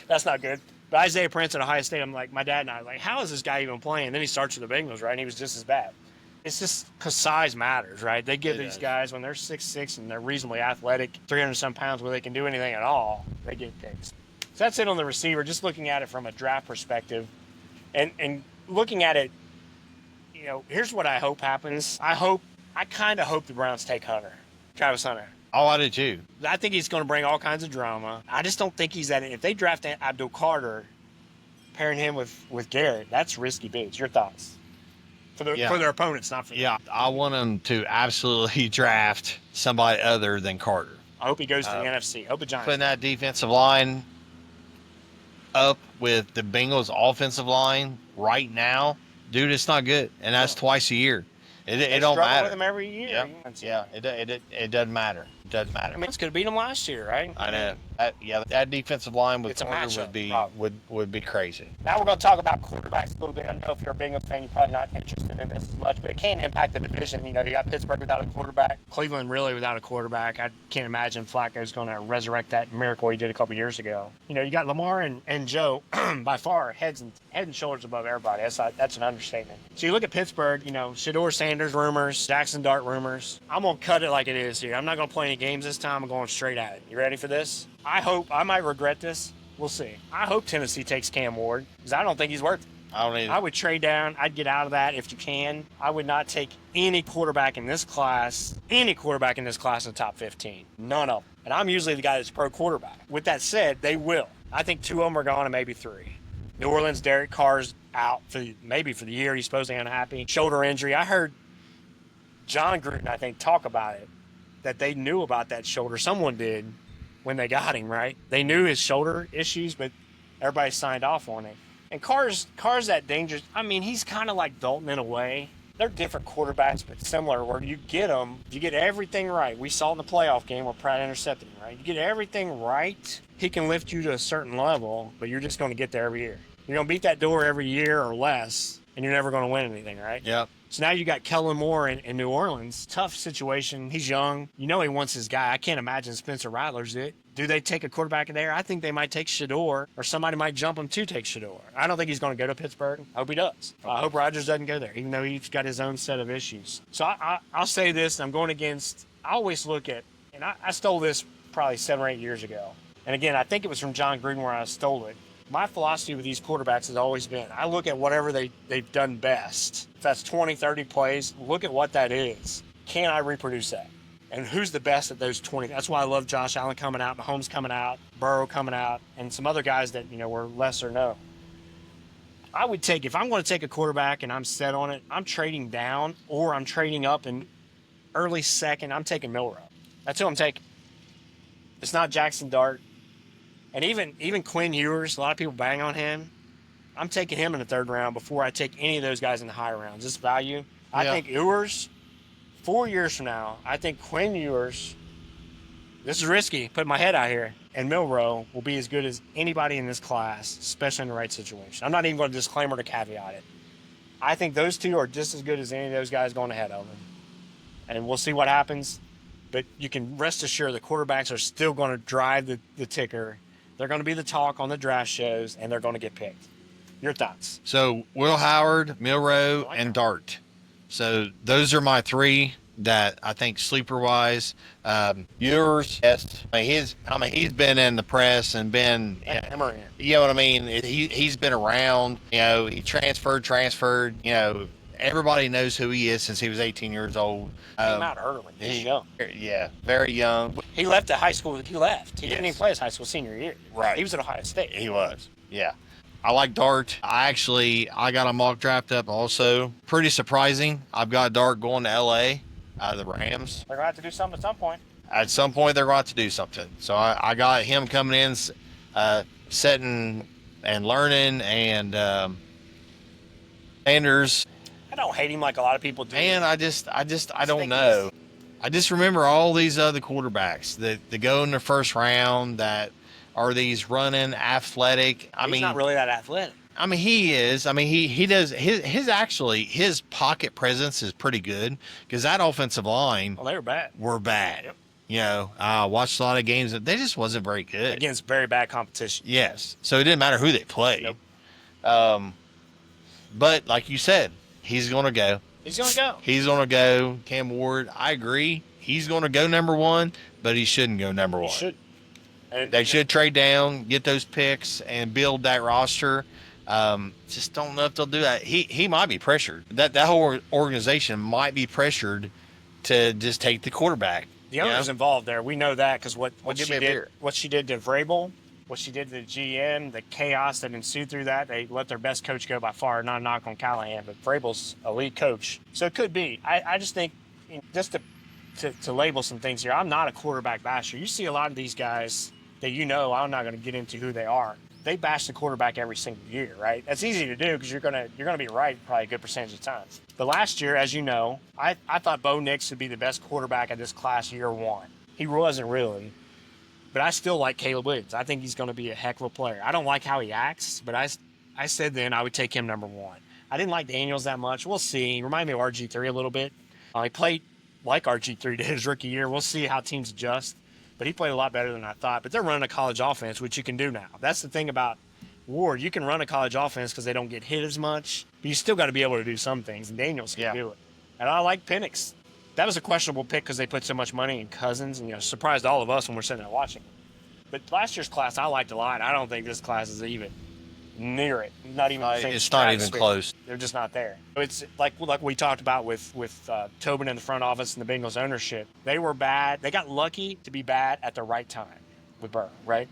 That's not good. But Isaiah Prince at Ohio State, I'm like, my dad and I, how is this guy even playing? And then he starts with the Bengals, right? And he was just as bad. It's just because size matters, right? They give these guys, when they're 6'6" and they're reasonably athletic, 300-some pounds, where they can do anything at all, they get picks. So that's it on the receiver, just looking at it from a draft perspective. And looking at it, here's what I hope happens. I kind of hope the Browns take Travis Hunter.
Oh, I do too.
I think he's going to bring all kinds of drama. I just don't think he's that. If they draft Abdul Carter, pairing him with Garrett, that's risky boots. Your thoughts? For their opponents, not for them.
Yeah, I want them to absolutely draft somebody other than Carter.
I hope he goes to the NFC. I hope the Giants.
Putting that defensive line up with the Bengals offensive line right now, dude, it's not good. And that's twice a year. It don't matter.
With him every year.
Yeah. It doesn't matter. It doesn't matter.
It's going to beat them last year, right?
I know. That defensive line with
It's a
Carter
matchup
would be crazy.
Now we're going to talk about quarterbacks a little bit. I know if you're a Bengals fan, you're probably not interested in this as much, but it can impact the division. You got Pittsburgh without a quarterback, Cleveland really without a quarterback. I can't imagine Flacco's going to resurrect that miracle he did a couple years ago. You got Lamar and Joe by far head and shoulders above everybody. That's an understatement. So you look at Pittsburgh, Shedeur Sanders rumors, Jackson Dart rumors. I'm going to cut it like it is here. I'm not going to play any games this time. I'm going straight at it. You ready for this? I might regret this. We'll see. I hope Tennessee takes Cam Ward because I don't think he's worth it. I would trade down. I'd get out of that if you can. I would not take any quarterback in this class, in the top 15. None of them. And I'm usually the guy that's pro quarterback. With that said, they will. I think 2 of them are gone and maybe 3. New Orleans, Derek Carr's out maybe for the year. He's supposedly unhappy. Shoulder injury. I heard John Gruden, I think, talk about it, that they knew about that shoulder. Someone did when they got him, right? They knew his shoulder issues, but everybody signed off on it. And Carr's that dangerous. I mean, he's kind of like Dalton in a way. They're different quarterbacks, but similar, where you get them, you get everything right. We saw in the playoff game where Pratt intercepted him, right? You get everything right, he can lift you to a certain level, but you're just going to get there every year. You're going to beat that door every year or less, and you're never going to win anything, right?
Yep.
So now you got Kellen Moore in New Orleans. Tough situation. He's young. You know he wants his guy. I can't imagine Spencer Rattler's it. Do they take a quarterback in there? I think they might take Shador, or somebody might jump him to take Shador. I don't think he's going to go to Pittsburgh. I hope he does. I hope Rodgers doesn't go there, even though he's got his own set of issues. So I'll say this. I'm going against – I always look at – and I stole this probably 7 or 8 years ago. And, again, I think it was from John Gruden where I stole it. My philosophy with these quarterbacks has always been, I look at whatever they've done best. If that's 20, 30 plays, look at what that is. Can I reproduce that? And who's the best at those 20? That's why I love Josh Allen coming out, Mahomes coming out, Burrow coming out, and some other guys that, were lesser known. I would take, if I'm going to take a quarterback and I'm set on it, I'm trading down or I'm trading up in early second. I'm taking Milroe. That's who I'm taking. It's not Jackson Dart. And even Quinn Ewers, a lot of people bang on him. I'm taking him in the 3rd round before I take any of those guys in the higher rounds. This value. I think Ewers, 4 years from now, I think Quinn Ewers, this is risky, putting my head out here, and Milroe will be as good as anybody in this class, especially in the right situation. I'm not even going to disclaimer to caveat it. I think those two are just as good as any of those guys going ahead of them. And we'll see what happens. But you can rest assured the quarterbacks are still going to drive the ticker. They're going to be the talk on the draft shows, and they're going to get picked. Your thoughts?
So Will Howard, Milroe, and Dart. So those are my 3 that I think sleeper-wise.
Ewers, yes. He's been in the press and been, you know what I mean? He's been around. He transferred. Everybody knows who he is since he was 18 years old.
Came out early. He's young.
Yeah, very young.
He left the high school. He left. He didn't even play his high school senior year.
Right.
He was at Ohio State.
He was. Yeah.
I like Dart. I got a mock draft up also. Pretty surprising. I've got Dart going to L.A.
The Rams.
They're going to have to do something at some point.
At some point, they're going to have to do something.
So I got him coming in, setting and learning, and Sanders.
I don't hate him like a lot of people do.
And I don't know. I just remember all these other quarterbacks that go in the 1st round that are these running, athletic.
He's not really that athletic.
I mean, he is. I mean, he does his pocket presence is pretty good because that offensive line.
Well, they were bad.
Yep. I watched a lot of games that they just wasn't very good
against very bad competition.
Yes. So it didn't matter who they played.
Nope.
But like you said, he's going to go.
He's going to
go. Cam Ward, I agree. He's going to go number 1, but he shouldn't go number 1.
He should.
They should trade down, get those picks, and build that roster. Just don't know if they'll do that. He might be pressured. That whole organization might be pressured to just take the quarterback.
The owner's involved there. We know that because what she did to Vrabel, what she did to the GM, the chaos that ensued through that. They let their best coach go by far. Not a knock on Callahan, but Vrabel's a lead coach. So it could be. I just think, just to label some things here, I'm not a quarterback basher. You see a lot of these guys that I'm not going to get into who they are. They bash the quarterback every single year, right? That's easy to do because you're gonna be right probably a good percentage of times. But last year, as you know, I thought Bo Nix would be the best quarterback of this class year 1. He wasn't really. But I still like Caleb Williams. I think he's going to be a heck of a player. I don't like how he acts, but I said then I would take him number 1. I didn't like Daniels that much. We'll see. He reminded me of RG3 a little bit. He played like RG3 did his rookie year. We'll see how teams adjust. But he played a lot better than I thought. But they're running a college offense, which you can do now. That's the thing about Ward. You can run a college offense because they don't get hit as much. But you still got to be able to do some things, and Daniels can do it. And I like Penix. That was a questionable pick because they put so much money in Cousins, and surprised all of us when we're sitting there watching. But last year's class I liked a lot. I don't think this class is even. near it. Not even. the same
It's not even
stratosphere.
close.
They're just not there. It's like we talked about with Tobin in the front office and the Bengals ownership. They were bad. They got lucky to be bad at the right time with Burr, right?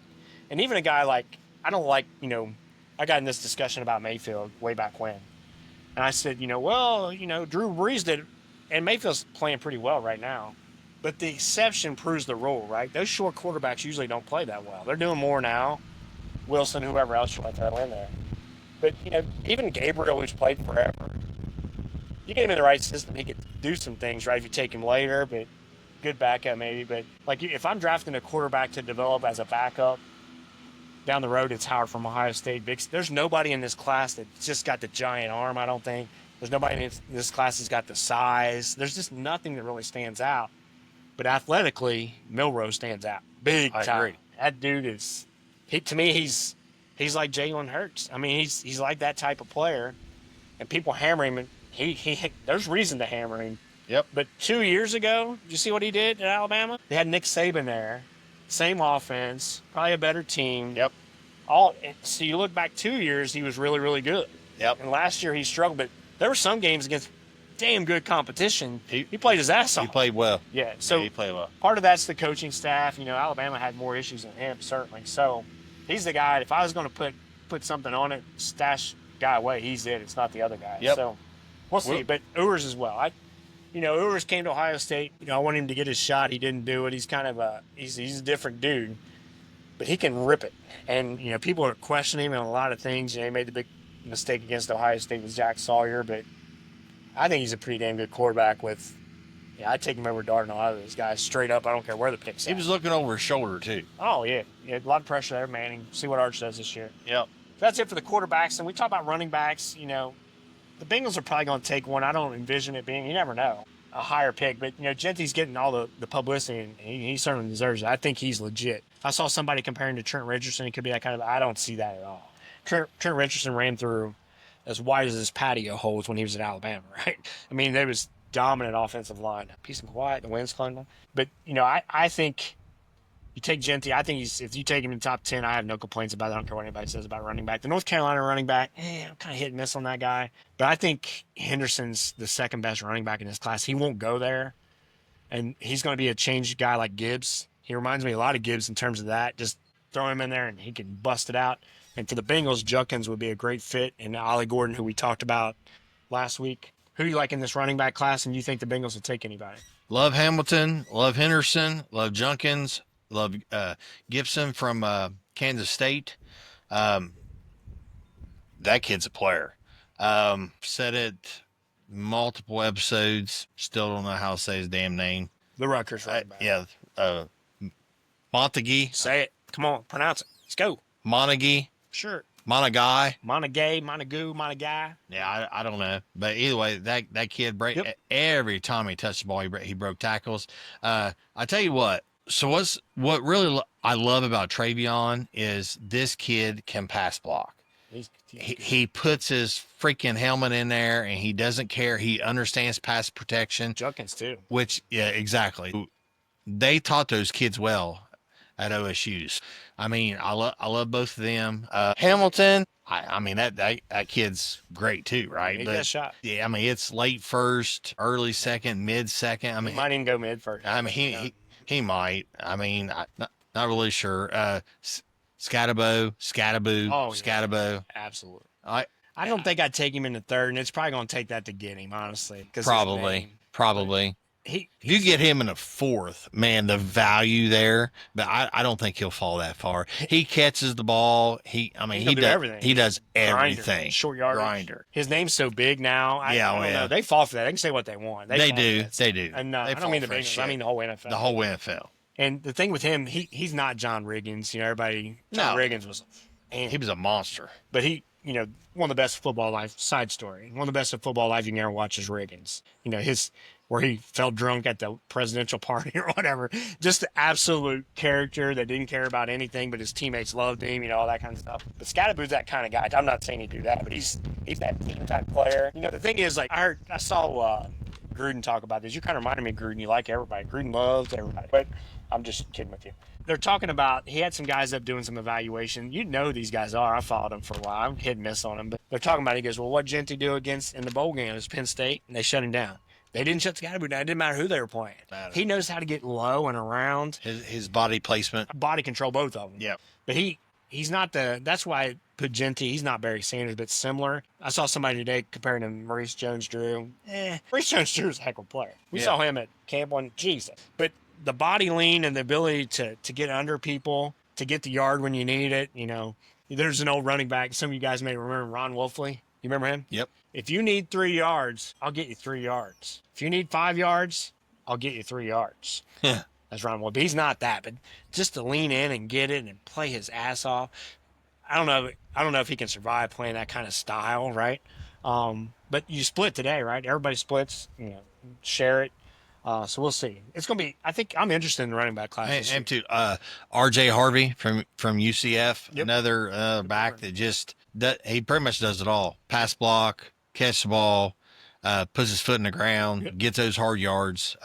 And even a guy like, I don't like, I got in this discussion about Mayfield way back when. And I said, Drew Brees did, and Mayfield's playing pretty well right now. But the exception proves the rule, right? Those short quarterbacks usually don't play that well. They're doing more now. Wilson, whoever else you want to throw in there. But, even Gabriel, who's played forever, you get him in the right system, he could do some things, right, if you take him later, but good backup maybe. But, if I'm drafting a quarterback to develop as a backup, down the road, it's Howard from Ohio State. There's nobody in this class that's just got the giant arm, I don't think. There's nobody in this class that's got the size. There's just nothing that really stands out. But athletically, Milroe stands out. Big time.
I agree.
That dude is, to me, he's like Jalen Hurts. I mean, he's like that type of player. And people hammer him, and there's reason to hammer him.
Yep.
But 2 years ago, did you see what he did at Alabama? They had Nick Saban there. Same offense, probably a better team.
Yep.
So you look back 2 years, he was really, really good.
Yep.
And last year he struggled, but there were some games against damn good competition. He played his ass off.
He played well.
Yeah. So
he played well.
part of that's the coaching staff. Alabama had more issues than him, certainly. So he's the guy. If I was going to put something on it, stash guy away, he's it. It's not the other guy.
Yep.
So we'll see. But Ewers as well. Ewers came to Ohio State. I want him to get his shot. He didn't do it. He's kind of he's a different dude, but he can rip it. And people are questioning him on a lot of things. He made the big mistake against Ohio State with Jack Sawyer, but I think he's a pretty damn good quarterback. I'd take him over Darden. A lot of those guys straight up. I don't care where the pick's
He
at.
was looking over his shoulder too.
Oh yeah, a lot of pressure there, Manning. See what Arch does this year.
Yep.
That's it for the quarterbacks. And we talk about running backs. The Bengals are probably going to take one. I don't envision it being. You never know. A higher pick, but Genty's getting all the publicity, and he certainly deserves it. I think he's legit. I saw somebody comparing to Trent Richardson. He could be that kind of. I don't see that at all. Trent Richardson ran through as wide as his patio holes when he was at Alabama, right? I mean, there was dominant offensive line. Peace and quiet, the wind's calling. But I think you take Genty. I think if you take him in the top 10, I have no complaints about it. I don't care what anybody says about running back. The North Carolina running back, I'm kind of hit and miss on that guy. But I think Henderson's the second best running back in this class. He won't go there. And he's going to be a changed guy like Gibbs. He reminds me a lot of Gibbs in terms of that. Just throw him in there and he can bust it out. And for the Bengals, Judkins would be a great fit. And Ollie Gordon, who we talked about last week. Who do you like in this running back class, and you think the Bengals will take anybody?
Love Hamilton, love Henderson, love Junkins, love Gibson from Kansas State.
That kid's a player.
Said it multiple episodes. Still don't know how to say his damn name.
The Rutgers running back.
Yeah. Montague.
Say it. Come on, pronounce it. Let's go.
Montague.
Sure.
Montague.
Montague.
Yeah, I don't know, but either way, that kid every time he touched the ball, he broke tackles. I tell you what. So what really I love about Travion is this kid can pass block. He puts his freaking helmet in there and he doesn't care. He understands pass protection.
Judkins too.
Which exactly. They taught those kids well at OSU's. I mean, I love both of them. Hamilton, I mean that kid's great too, right?
He got a shot.
Yeah, I mean it's late first, early second, mid second. I mean,
He might even go mid first.
I mean he might. I mean, not really sure. Scatabo.
Oh,
Scatabo.
Absolutely. I don't think I'd take him in the third, and it's probably going to take that to get him, honestly.
Probably. If you get him in the fourth, man, the value there, but I don't think he'll fall that far. He catches the ball. He does
everything.
He does everything.
Grinder, short yardage.
Grinder.
His name's so big now. I don't know. They fall for that. They can say what they want.
They do.
And I don't mean the Bengals. I mean the whole NFL.
The whole NFL.
And the thing with him, he's not John Riggins. John Riggins was,
he was a monster.
But he, one of the best football life side story. One of the best of football life you can ever watch is Riggins. Where he fell drunk at the presidential party or whatever. Just the absolute character that didn't care about anything, but his teammates loved him, all that kind of stuff. But Scatterboot's that kind of guy. I'm not saying he'd do that, but he's that team type player. The thing is, I saw Gruden talk about this. You kind of reminded me of Gruden. You like everybody. Gruden loves everybody. But I'm just kidding with you. They're talking about, he had some guys up doing some evaluation. You know who these guys are. I followed them for a while. I'm hit and miss on them. But they're talking about, he goes, well, what Genty do against in the bowl game? It was Penn State, and they shut him down. They didn't shut the guy down. It didn't matter who they were playing. He knows how to get low and around.
His body placement.
Body control, both of them.
Yeah.
But he's not that's why I put Genty. He's not Barry Sanders, but similar. I saw somebody today comparing him to Maurice Jones-Drew. Maurice Jones-Drew is a heck of a player. We saw him at Camp One. Jesus. But the body lean and the ability to get under people, to get the yard when you need it. You know, there's an old running back. Some of you guys may remember Ron Wolfley. You remember him?
Yep.
If you need 3 yards, I'll get you 3 yards. If you need 5 yards, I'll get you 3 yards.
Yeah.
That's Ron Wolfley. But he's not that. But just to lean in and get it and play his ass off. I don't know if he can survive playing that kind of style, right? But you split today, right? Everybody splits. You know, share it. So we'll see. It's going to be, I think I'm interested in the running back class.
And too, R.J. Harvey from UCF, another back that he pretty much does it all. Pass block, catch the ball, puts his foot in the ground, gets those hard yards.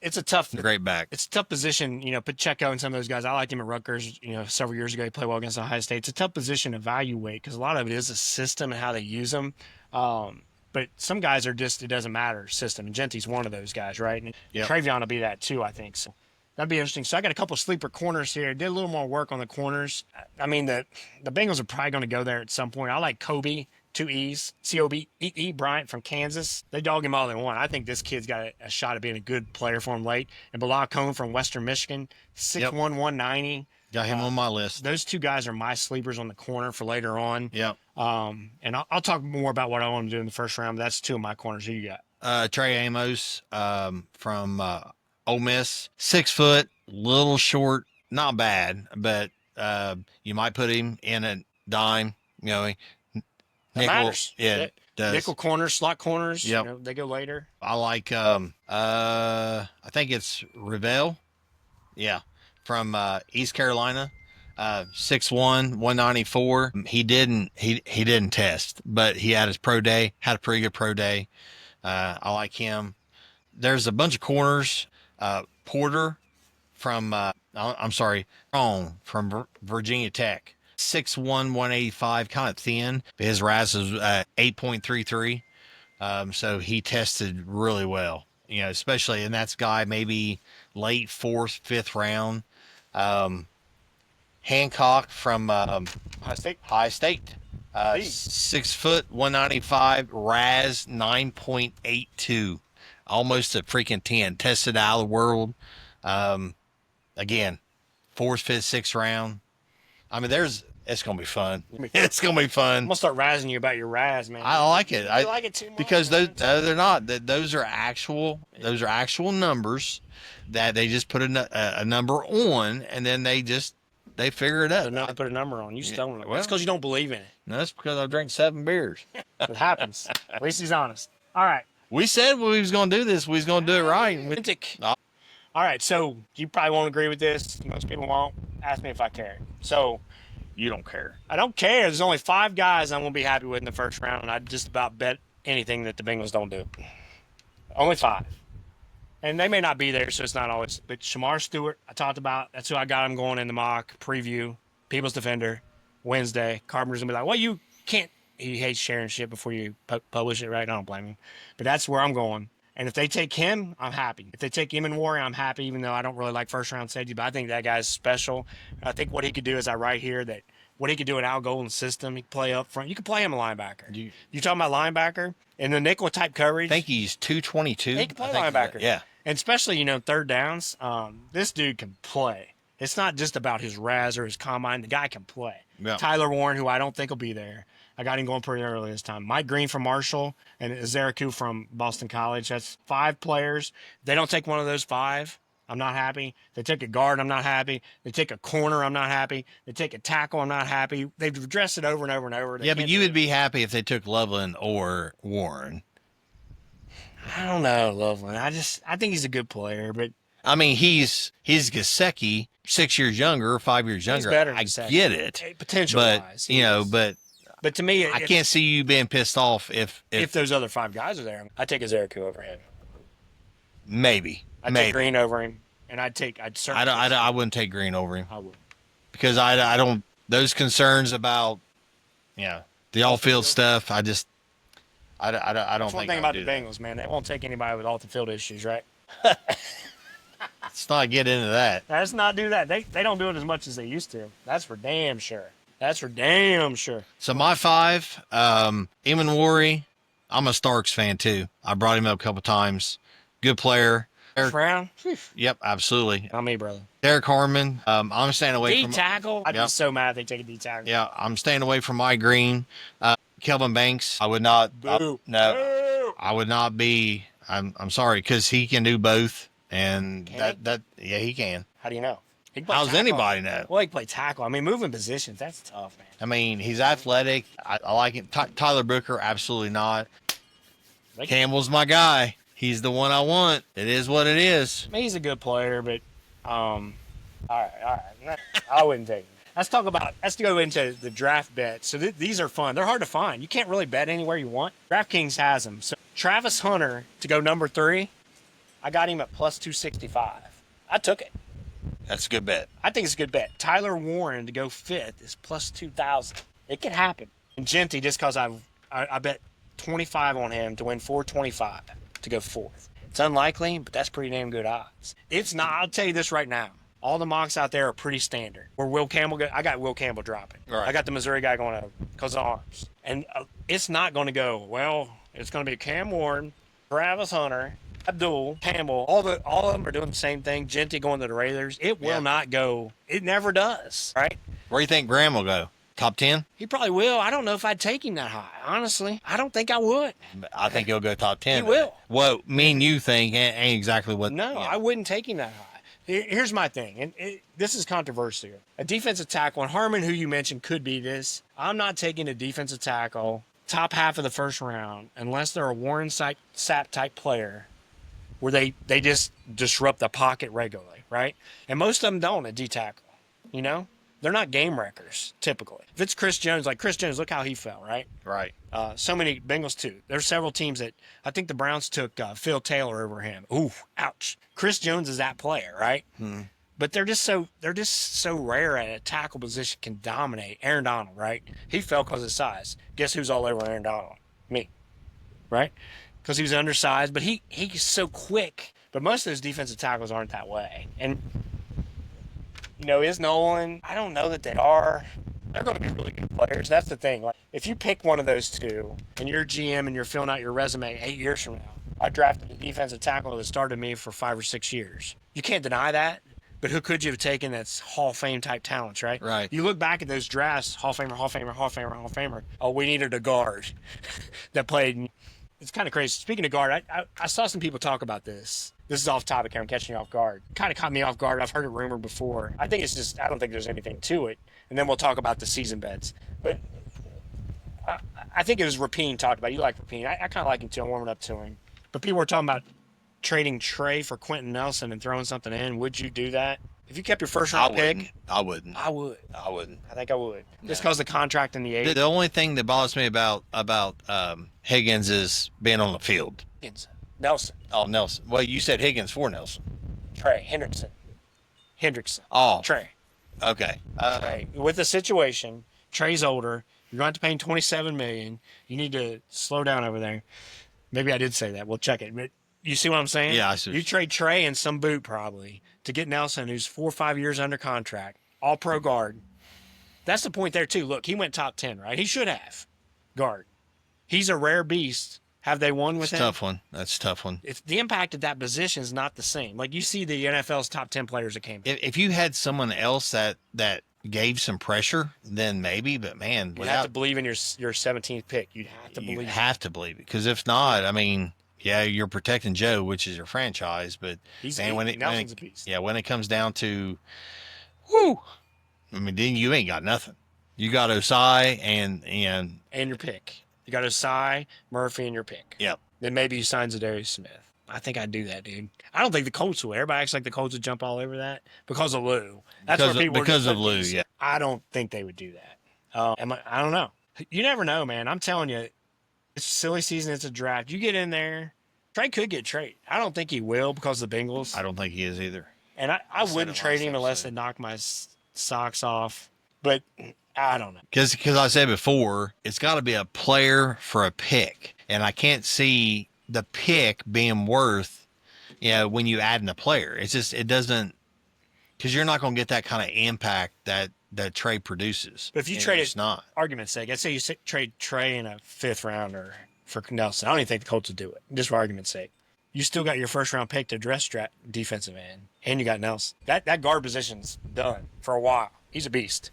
It's a tough,
great back.
It's a tough position. You know, Pacheco and some of those guys. I liked him at Rutgers. You know, several years ago he played well against Ohio State. It's a tough position to evaluate because a lot of it is a system and how they use them. But some guys are just, it doesn't matter, system. And Genty's one of those guys, right? And Travion will be that too, I think. So that'd be interesting. So I got a couple sleeper corners here. Did a little more work on the corners. I mean, the Bengals are probably going to go there at some point. I like Kobe, 2 E's, C-O-B-E-E, Bryant from Kansas. They dog him all they want. I think this kid's got a shot at being a good player for him late. And Bilal Cohn from Western Michigan, 6'1", 190.
Got him on my list.
Those 2 guys are my sleepers on the corner for later on.
Yep.
And I'll talk more about what I want to do in the first round. But that's 2 of my corners. Who you got?
Trey Amos from Ole Miss, 6 foot, little short, not bad, but you might put him in a dime. You know,
That matters.
Yeah, it does.
Nickel corners, slot corners.
Yep.
You know, they go later.
I like. I think it's Revell. Yeah, from East Carolina. 6'1", 194. He didn't test, but he had his pro day. Had a pretty good pro day. I like him. There's a bunch of corners. Porter from from Virginia Tech. 6'1", 185, kind of thin. But his RAS is 8.33. So he tested really well. You know, especially, and that's a guy maybe late 4th, 5th round. Hancock from High State. 6 foot, 195, RAS 9.82, almost a freaking 10. Tested out of the world. Again, 4th, 5th, 6th round. I mean, it's gonna be fun. It's gonna be fun.
I'm gonna start razzing you about your RAS, man.
I like it.
I like it too much,
because
man.
they're not. Those are actual numbers that they just put a number on, and then they figure it out.
They're not to put a number on. You stolen it.
Well,
That's because you don't believe in it.
No, that's because I drank 7 beers.
It happens. At least he's honest. All right.
We said we was gonna do this. We was gonna do it right.
Authentic. All right. So you probably won't agree with this. Most people won't. Ask me if I care. So
You don't care.
I don't care. There's only 5 guys I'm gonna be happy with in the first round, and I'd just about bet anything that the Bengals don't do. Only 5. And they may not be there, so it's not always. But Shamar Stewart, I talked about. That's who I got him going in the mock preview. People's Defender, Wednesday. Carpenter's going to be like, well, you can't. He hates sharing shit before you publish it, right? I don't blame him. But that's where I'm going. And if they take him, I'm happy. If they take him and Warrior, I'm happy, even though I don't really like first-round safety. But I think that guy's special. I think what he could do is I write here that what he could do in Al Golden's system, he could play up front. You could play him a linebacker. You talking about linebacker? In the nickel-type coverage.
I think he's 222.
He can play linebacker.
Yeah.
And especially, third downs, this dude can play. It's not just about his RAS or his combine. The guy can play.
Yeah.
Tyler Warren, who I don't think will be there. I got him going pretty early this time. Mike Green from Marshall and Zeraku from Boston College. That's 5 players. They don't take one of those 5. I'm not happy. They take a guard. I'm not happy. They take a corner. I'm not happy. They take a tackle. I'm not happy. They've addressed it over and over and over.
Yeah, but you would be happy if they took Loveland or Warren.
I don't know, Loveland. I think he's a good player, but
I mean, he's Gesicki, 6 years younger, 5 years younger.
He's better than
I
Gesicki.
get it,
potential-wise.
But
to me,
I can't see you being pissed off if
those other 5 guys are there. I take a Zeraku over him.
Maybe.
I'd
Maybe.
take Green over him, and I'd certainly.
I wouldn't take Green over him
I would.
because I don't those concerns about the all field stuff. I don't
That's one
think
thing
I
about
would
the
do that.
Bengals, man. They won't take anybody with off the field issues, right?
Let's not get into that.
Let's not do that. They don't do it as much as they used to. That's for damn sure. That's for damn sure.
So my 5, Eamon Worry. I'm a Starks fan too. I brought him up a couple times. Good player.
Brown?
Yep, absolutely.
Not me, brother.
Derek Harmon. I'm staying away
D
from.
tackle? I'd be
Yep.
so mad if they take a D tackle.
Yeah, I'm staying away from my Green. Kelvin Banks. I would not.
Boo.
No,
Boo.
I would not be. I'm sorry because he can do both, and
Can
yeah he can.
How do you know? He can play
How's
tackle.
anybody know?
Well, he can play tackle. I mean, moving positions, that's tough, man.
I mean, he's athletic. I like him. Tyler Booker, absolutely not.
Like-
Campbell's my guy. He's the one I want. It is what it is.
I mean, he's a good player, but all right. I wouldn't take him. Let's go into the draft bets. So these are fun. They're hard to find. You can't really bet anywhere you want. DraftKings has them. So Travis Hunter to go number 3, I got him at plus 265. I took it.
That's a good bet.
I think it's a good bet. Tyler Warren to go 5th is plus 2,000. It could happen. And Genty, just because I bet 25 on him to win 425 to go 4th. It's unlikely, but that's pretty damn good odds. It's not. I'll tell you this right now. All the mocks out there are pretty standard. Where Will Campbell I got Will Campbell dropping.
Right.
I got the Missouri guy going over because of arms. And it's not going to go, well, it's going to be Cam Warren, Travis Hunter, Abdul, Campbell. All of them are doing the same thing. Genty going to the Raiders. It will not go. It never does, right?
Where do you think Graham will go? Top 10?
He probably will. I don't know if I'd take him that high. Honestly, I don't think I would.
I think he'll go top 10.
He will.
Well, me and you think ain't exactly what.
No, I wouldn't take him that high. Here's my thing, and this is controversial. A defensive tackle, and Harmon, who you mentioned, could be this. I'm not taking a defensive tackle top half of the first round unless they're a Warren Sapp type player where they just disrupt the pocket regularly, right? And most of them don't at D tackle, you know? They're not game wreckers, typically. If it's Chris Jones, like Chris Jones, look how he fell, right?
Right.
So many Bengals too. There's several teams that I think the Browns took Phil Taylor over him. Ooh, ouch. Chris Jones is that player, right? But they're just so rare at a tackle position can dominate. Aaron Donald, right? He fell because of his size. Guess who's all over Aaron Donald? Me, right? Because he was undersized, but he's so quick. But most of those defensive tackles aren't that way. And is Nolan? I don't know that they are. They're going to be really good players. That's the thing. Like, if you pick one of those two, and you're GM and you're filling out your resume 8 years from now, I drafted a defensive tackle that started me for 5 or 6 years. You can't deny that. But who could you have taken that's Hall of Fame type talents, right?
Right.
You look back at those drafts, Hall of Famer, Hall of Famer, Hall of Famer, Hall of Famer. Oh, we needed a guard that played. It's kind of crazy. Speaking of guard, I saw some people talk about this. This is off topic here. I'm catching you off guard. Kind of caught me off guard. I've heard it rumored before. I think it's just, I don't think there's anything to it. And then we'll talk about the season bets. But I think it was Rapine talked about. You like Rapine. I kind of like him too. I'm warming up to him. But people were talking about trading Trey for Quentin Nelson and throwing something in. Would you do that? If you kept your first round pick?
I wouldn't.
I would.
I wouldn't.
I think I would. Just because the contract in the
The
8th.
only thing that bothers me about Higgins is being on the field.
Nelson.
Oh, Nelson. Well, you said Higgins for Nelson.
Trey. Hendrickson.
Oh,
Trey.
okay.
Trey. With the situation, Trey's older. You're going to pay him $27 million. You need to slow down over there. Maybe I did say that. We'll check it. But you see what I'm saying?
Yeah, I see.
You trade Trey and some boot probably to get Nelson, who's 4 or 5 years under contract, all pro guard. That's the point there too. Look, he went top 10, right? He should have guard. He's a rare beast. Have they won with
It's
him?
a tough one. That's a tough one.
It's the impact of that position is not the same. Like you see the NFL's top 10 players that came.
If you had someone else that gave some pressure, then maybe. But man,
You have to believe in your 17th pick. You'd have to
you
believe.
have to believe it, because if not, I mean, yeah, you're protecting Joe, which is your franchise. But
Nelson's a beast.
when it comes down to, whoo, I mean, then you ain't got nothing. You got Osai and
your pick. You got Osai, Murphy, and your pick.
Yep.
Then maybe you sign Zadarius Smith. I think I'd do that, dude. I don't think the Colts will. Everybody acts like the Colts would jump all over that because of Lou. That's
Because
where
of-
people were
because
just
of Lou,
confused.
yeah.
I don't think they would do that. I don't know. You never know, man. I'm telling you, it's a silly season. It's a draft. You get in there, Trey could get traded. I don't think he will because of the Bengals.
I don't think he is either.
And I
said
wouldn't
it
trade
last
him unless
episode.
it knocked my socks off. But I don't know.
Because I said before, it's got to be a player for a pick, and I can't see the pick being worth, when you add in a player. It's just it doesn't, because you're not going to get that kind of impact that Trey produces.
But if you
And
trade
it's
it,
not.
argument's sake, I'd say you trade Trey in a 5th rounder for Nelson. I don't even think the Colts would do it, just for argument's sake. You still got your 1st-round pick to address defensive end, and you got Nelson. That guard position's done for a while. He's a beast.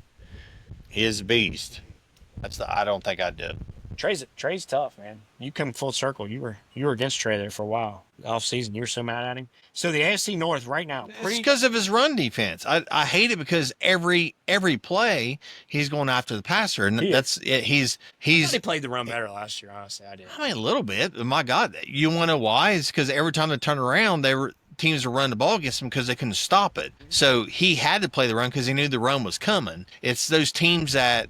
He is a beast. I don't think I'd do it.
Trey's tough, man. You come full circle. You were against Trey there for a while. Off season, you were so mad at him. So the AFC North right now,
It's because of his run defense. I hate it because every play he's going after the passer, and that's it.
They played the run better last year. Honestly, I did.
I mean, a little bit. My God, you want to know why? It's because every time they turn around, teams were running the ball against him because they couldn't stop it. So he had to play the run because he knew the run was coming. It's those teams that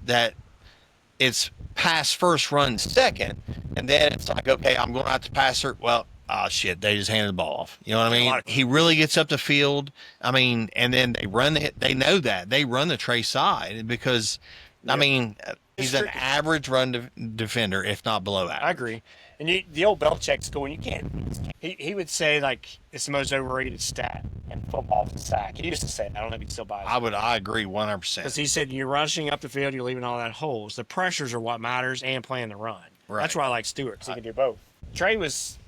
it's pass first, run second, and then it's like, okay, I'm going out to passer. Well, oh shit, they just handed the ball off. You know what I mean? He really gets up the field. I mean, and then they run it. They know that they run the Trey side because, I mean, he's an average run defender, if not below average.
I agree. And the old Belichick school, and you can't. He would say like it's the most overrated stat in football, the sack. He used to say that. I don't know if he'd still buy it.
I agree 100%.
Because he said you're rushing up the field, you're leaving all that holes. The pressures are what matters, and playing the run.
Right.
That's why I like Stewart, because he can do both. Trey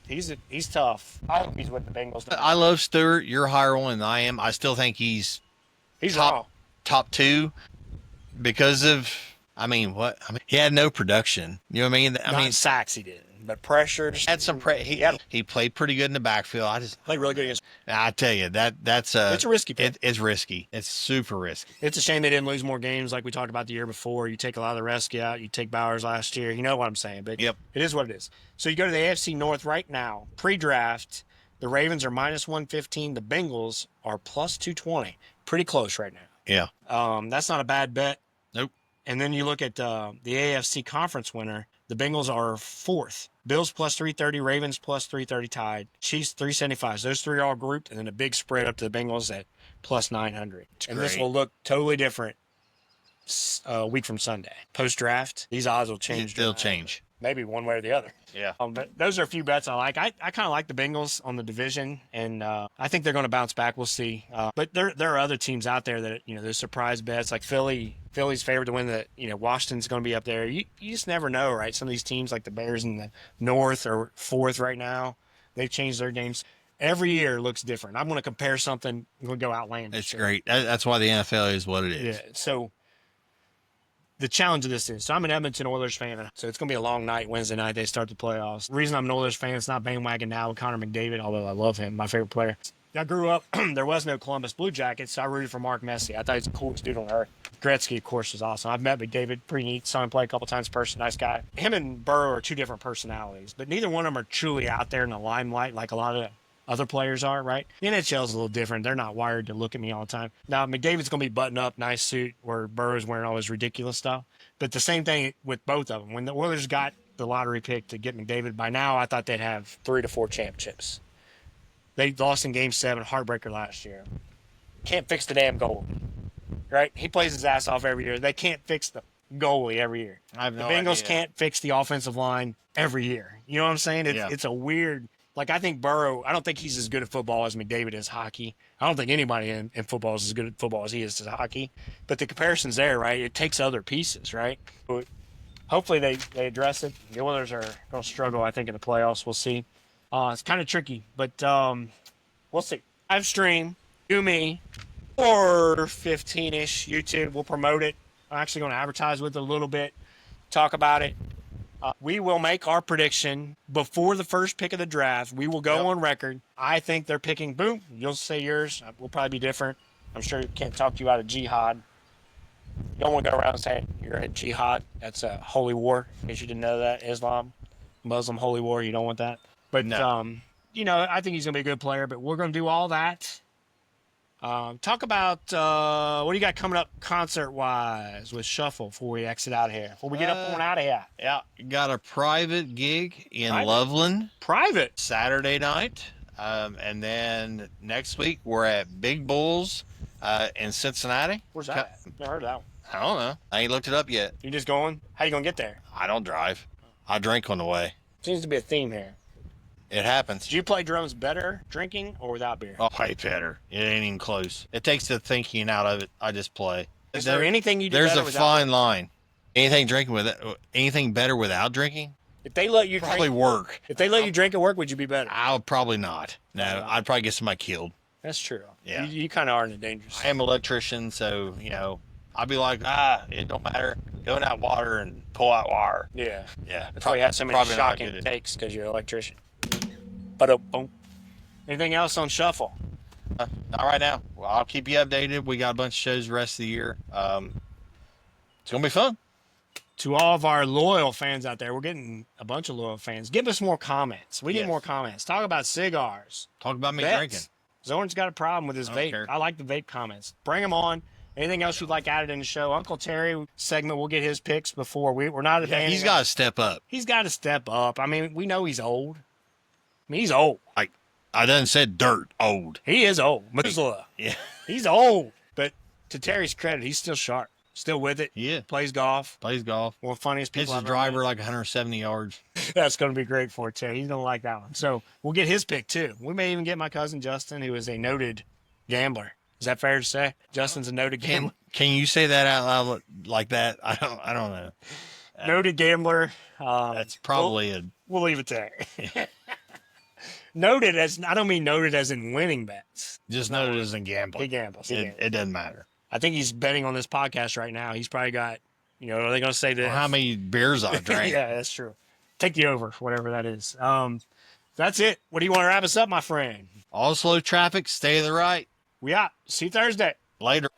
he's tough. I hope he's with the Bengals.
I love Stewart. You're higher on than I am. I still think he's top 2 because of. I mean, he had no production. You know what I mean? I mean,
sacks he did, but pressures.
Had some he played pretty good in the backfield.
Played really good against.
I tell you that's
it's a risky pick.
It's risky. It's super risky.
It's a shame they didn't lose more games like we talked about the year before. You take a lot of the rescue out. You take Bowers last year. You know what I'm saying? But
Yep.
It is what it is. So you go to the AFC North right now. Pre-draft, the Ravens are -115. The Bengals are +220. Pretty close right now.
Yeah.
That's not a bad bet.
Nope.
And then you look at the AFC conference winner. The Bengals are 4th. Bills +330, Ravens +330 tied. Chiefs 375. So those three are all grouped, and then a big spread up to the Bengals at +900. And this will look totally different a week from Sunday. Post-draft, these odds will change.
They'll change.
Maybe one way or the other.
Yeah.
But those are a few bets I like. I kind of like the Bengals on the division, and I think they're going to bounce back. We'll see. But there are other teams out there that, there's surprise bets like Philly. Philly's favored to win the, Washington's going to be up there. You just never know, right? Some of these teams like the Bears in the North are 4th right now. They've changed their games. Every year looks different. I'm going to compare something. I'm going to go outlandish.
It's great. That's why the NFL is what it is.
Yeah. So the challenge of this is, so I'm an Edmonton Oilers fan, so it's going to be a long night Wednesday night. They start the playoffs. The reason I'm an Oilers fan, it's not bandwagon now with Connor McDavid, although I love him, my favorite player. I grew up, there was no Columbus Blue Jackets, so I rooted for Mark Messier. I thought he was the coolest dude on earth. Gretzky, of course, was awesome. I've met McDavid, pretty neat. Saw him play a couple times in person, nice guy. Him and Burrow are 2 different personalities, but neither one of them are truly out there in the limelight like a lot of other players are, right? The NHL's a little different. They're not wired to look at me all the time. Now, McDavid's going to be buttoned up, nice suit, where Burrow's wearing all his ridiculous stuff. But the same thing with both of them. When the Oilers got the lottery pick to get McDavid, by now I thought they'd have 3 to 4 championships. They lost in Game 7, heartbreaker last year. Can't fix the damn goal, right? He plays his ass off every year. They can't fix the goalie every year.
I have no
The Bengals
idea.
can't fix the offensive line every year. You know what I'm saying? It's a weird. Like, I think Burrow, I don't think he's as good at football as McDavid is hockey. I don't think anybody in football is as good at football as he is to hockey. But the comparison's there, right? It takes other pieces, right? But hopefully they address it. The Oilers are going to struggle, I think, in the playoffs. We'll see. It's kind of tricky, but we'll see. Live stream, do me, or 15-ish YouTube. We'll promote it. I'm actually going to advertise with it a little bit, talk about it. We will make our prediction before the first pick of the draft. We will go on record. I think they're picking, boom, you'll say yours. We'll probably be different. I'm sure you can't talk to you out of jihad. You don't want to go around saying you're at jihad. That's a holy war, in case you didn't know that. Islam, Muslim holy war, you don't want that. But,
No.
I think he's going to be a good player, but we're going to do all that Talk about what do you got coming up concert-wise with Shuffle before we exit out of here? Before we get up on out of here.
Yeah, got a private gig in
Private?
Loveland
Private.
Saturday night. And then next week we're at Big Bulls in Cincinnati.
Where's that at? Never heard of that one.
I don't know. I ain't looked it up yet.
You just going? How you going to get there?
I don't drive. I drink on the way.
Seems to be a theme here.
It happens.
Do you play drums better drinking or without beer?
Oh, way better. It ain't even close. It takes the thinking out of it. I just play.
Is there anything you do
There's
better
a
without
fine line. Anything better without drinking?
If they let you
Probably
drink,
work.
if they let you drink at work, would you be better?
I would probably not. No, I'd probably get somebody killed.
That's true.
Yeah.
You kind of are in a dangerous.
I am an electrician, so, I'd be like, it don't matter. Go in that water and pull out wire.
Yeah.
Yeah.
That's why you have so many
probably not
shocking
good.
takes because you're an electrician. But boom. Anything else on Shuffle?
Not right now. Well, I'll keep you updated. We got a bunch of shows the rest of the year. It's going to be fun.
To all of our loyal fans out there, we're getting a bunch of loyal fans. Give us more comments. We need
Yes.
more comments. Talk about cigars.
Talk about me
Bets.
drinking.
Zorn's got a problem with his
I don't
vape.
care.
I like the vape comments. Bring them on. Anything else you'd like added in the show? Uncle Terry segment, we'll get his picks before we're not
Yeah,
abandoning.
he's got to step up.
He's got to step up. I mean, we know he's old. I mean, he's old.
I done said dirt old.
He is old. Methuselah.
Yeah.
He's old. But to Terry's credit, he's still sharp. Still with it.
Yeah.
Plays golf.
Plays golf.
One of the funniest
Hits
people
his
I've ever met.
driver like 170 yards.
That's going to be great for Terry. He's going to like that one. So we'll get his pick too. We may even get my cousin Justin, who is a noted gambler. Is that fair to say? Justin's a noted gambler.
Can you say that out loud like that? I don't know.
Noted gambler.
That's probably
We'll leave it there. Noted as, I don't mean noted as in winning bets.
just noted as a gambler.
He gambles.
It doesn't matter.
I think he's betting on this podcast right now. He's probably got, are they going to say this?
Well, how many beers I drank?
Yeah, that's true. Take the over, whatever that is. That's it. What do you want to wrap us up, my friend?
All slow traffic, stay to the right.
We out. See you Thursday.
Later.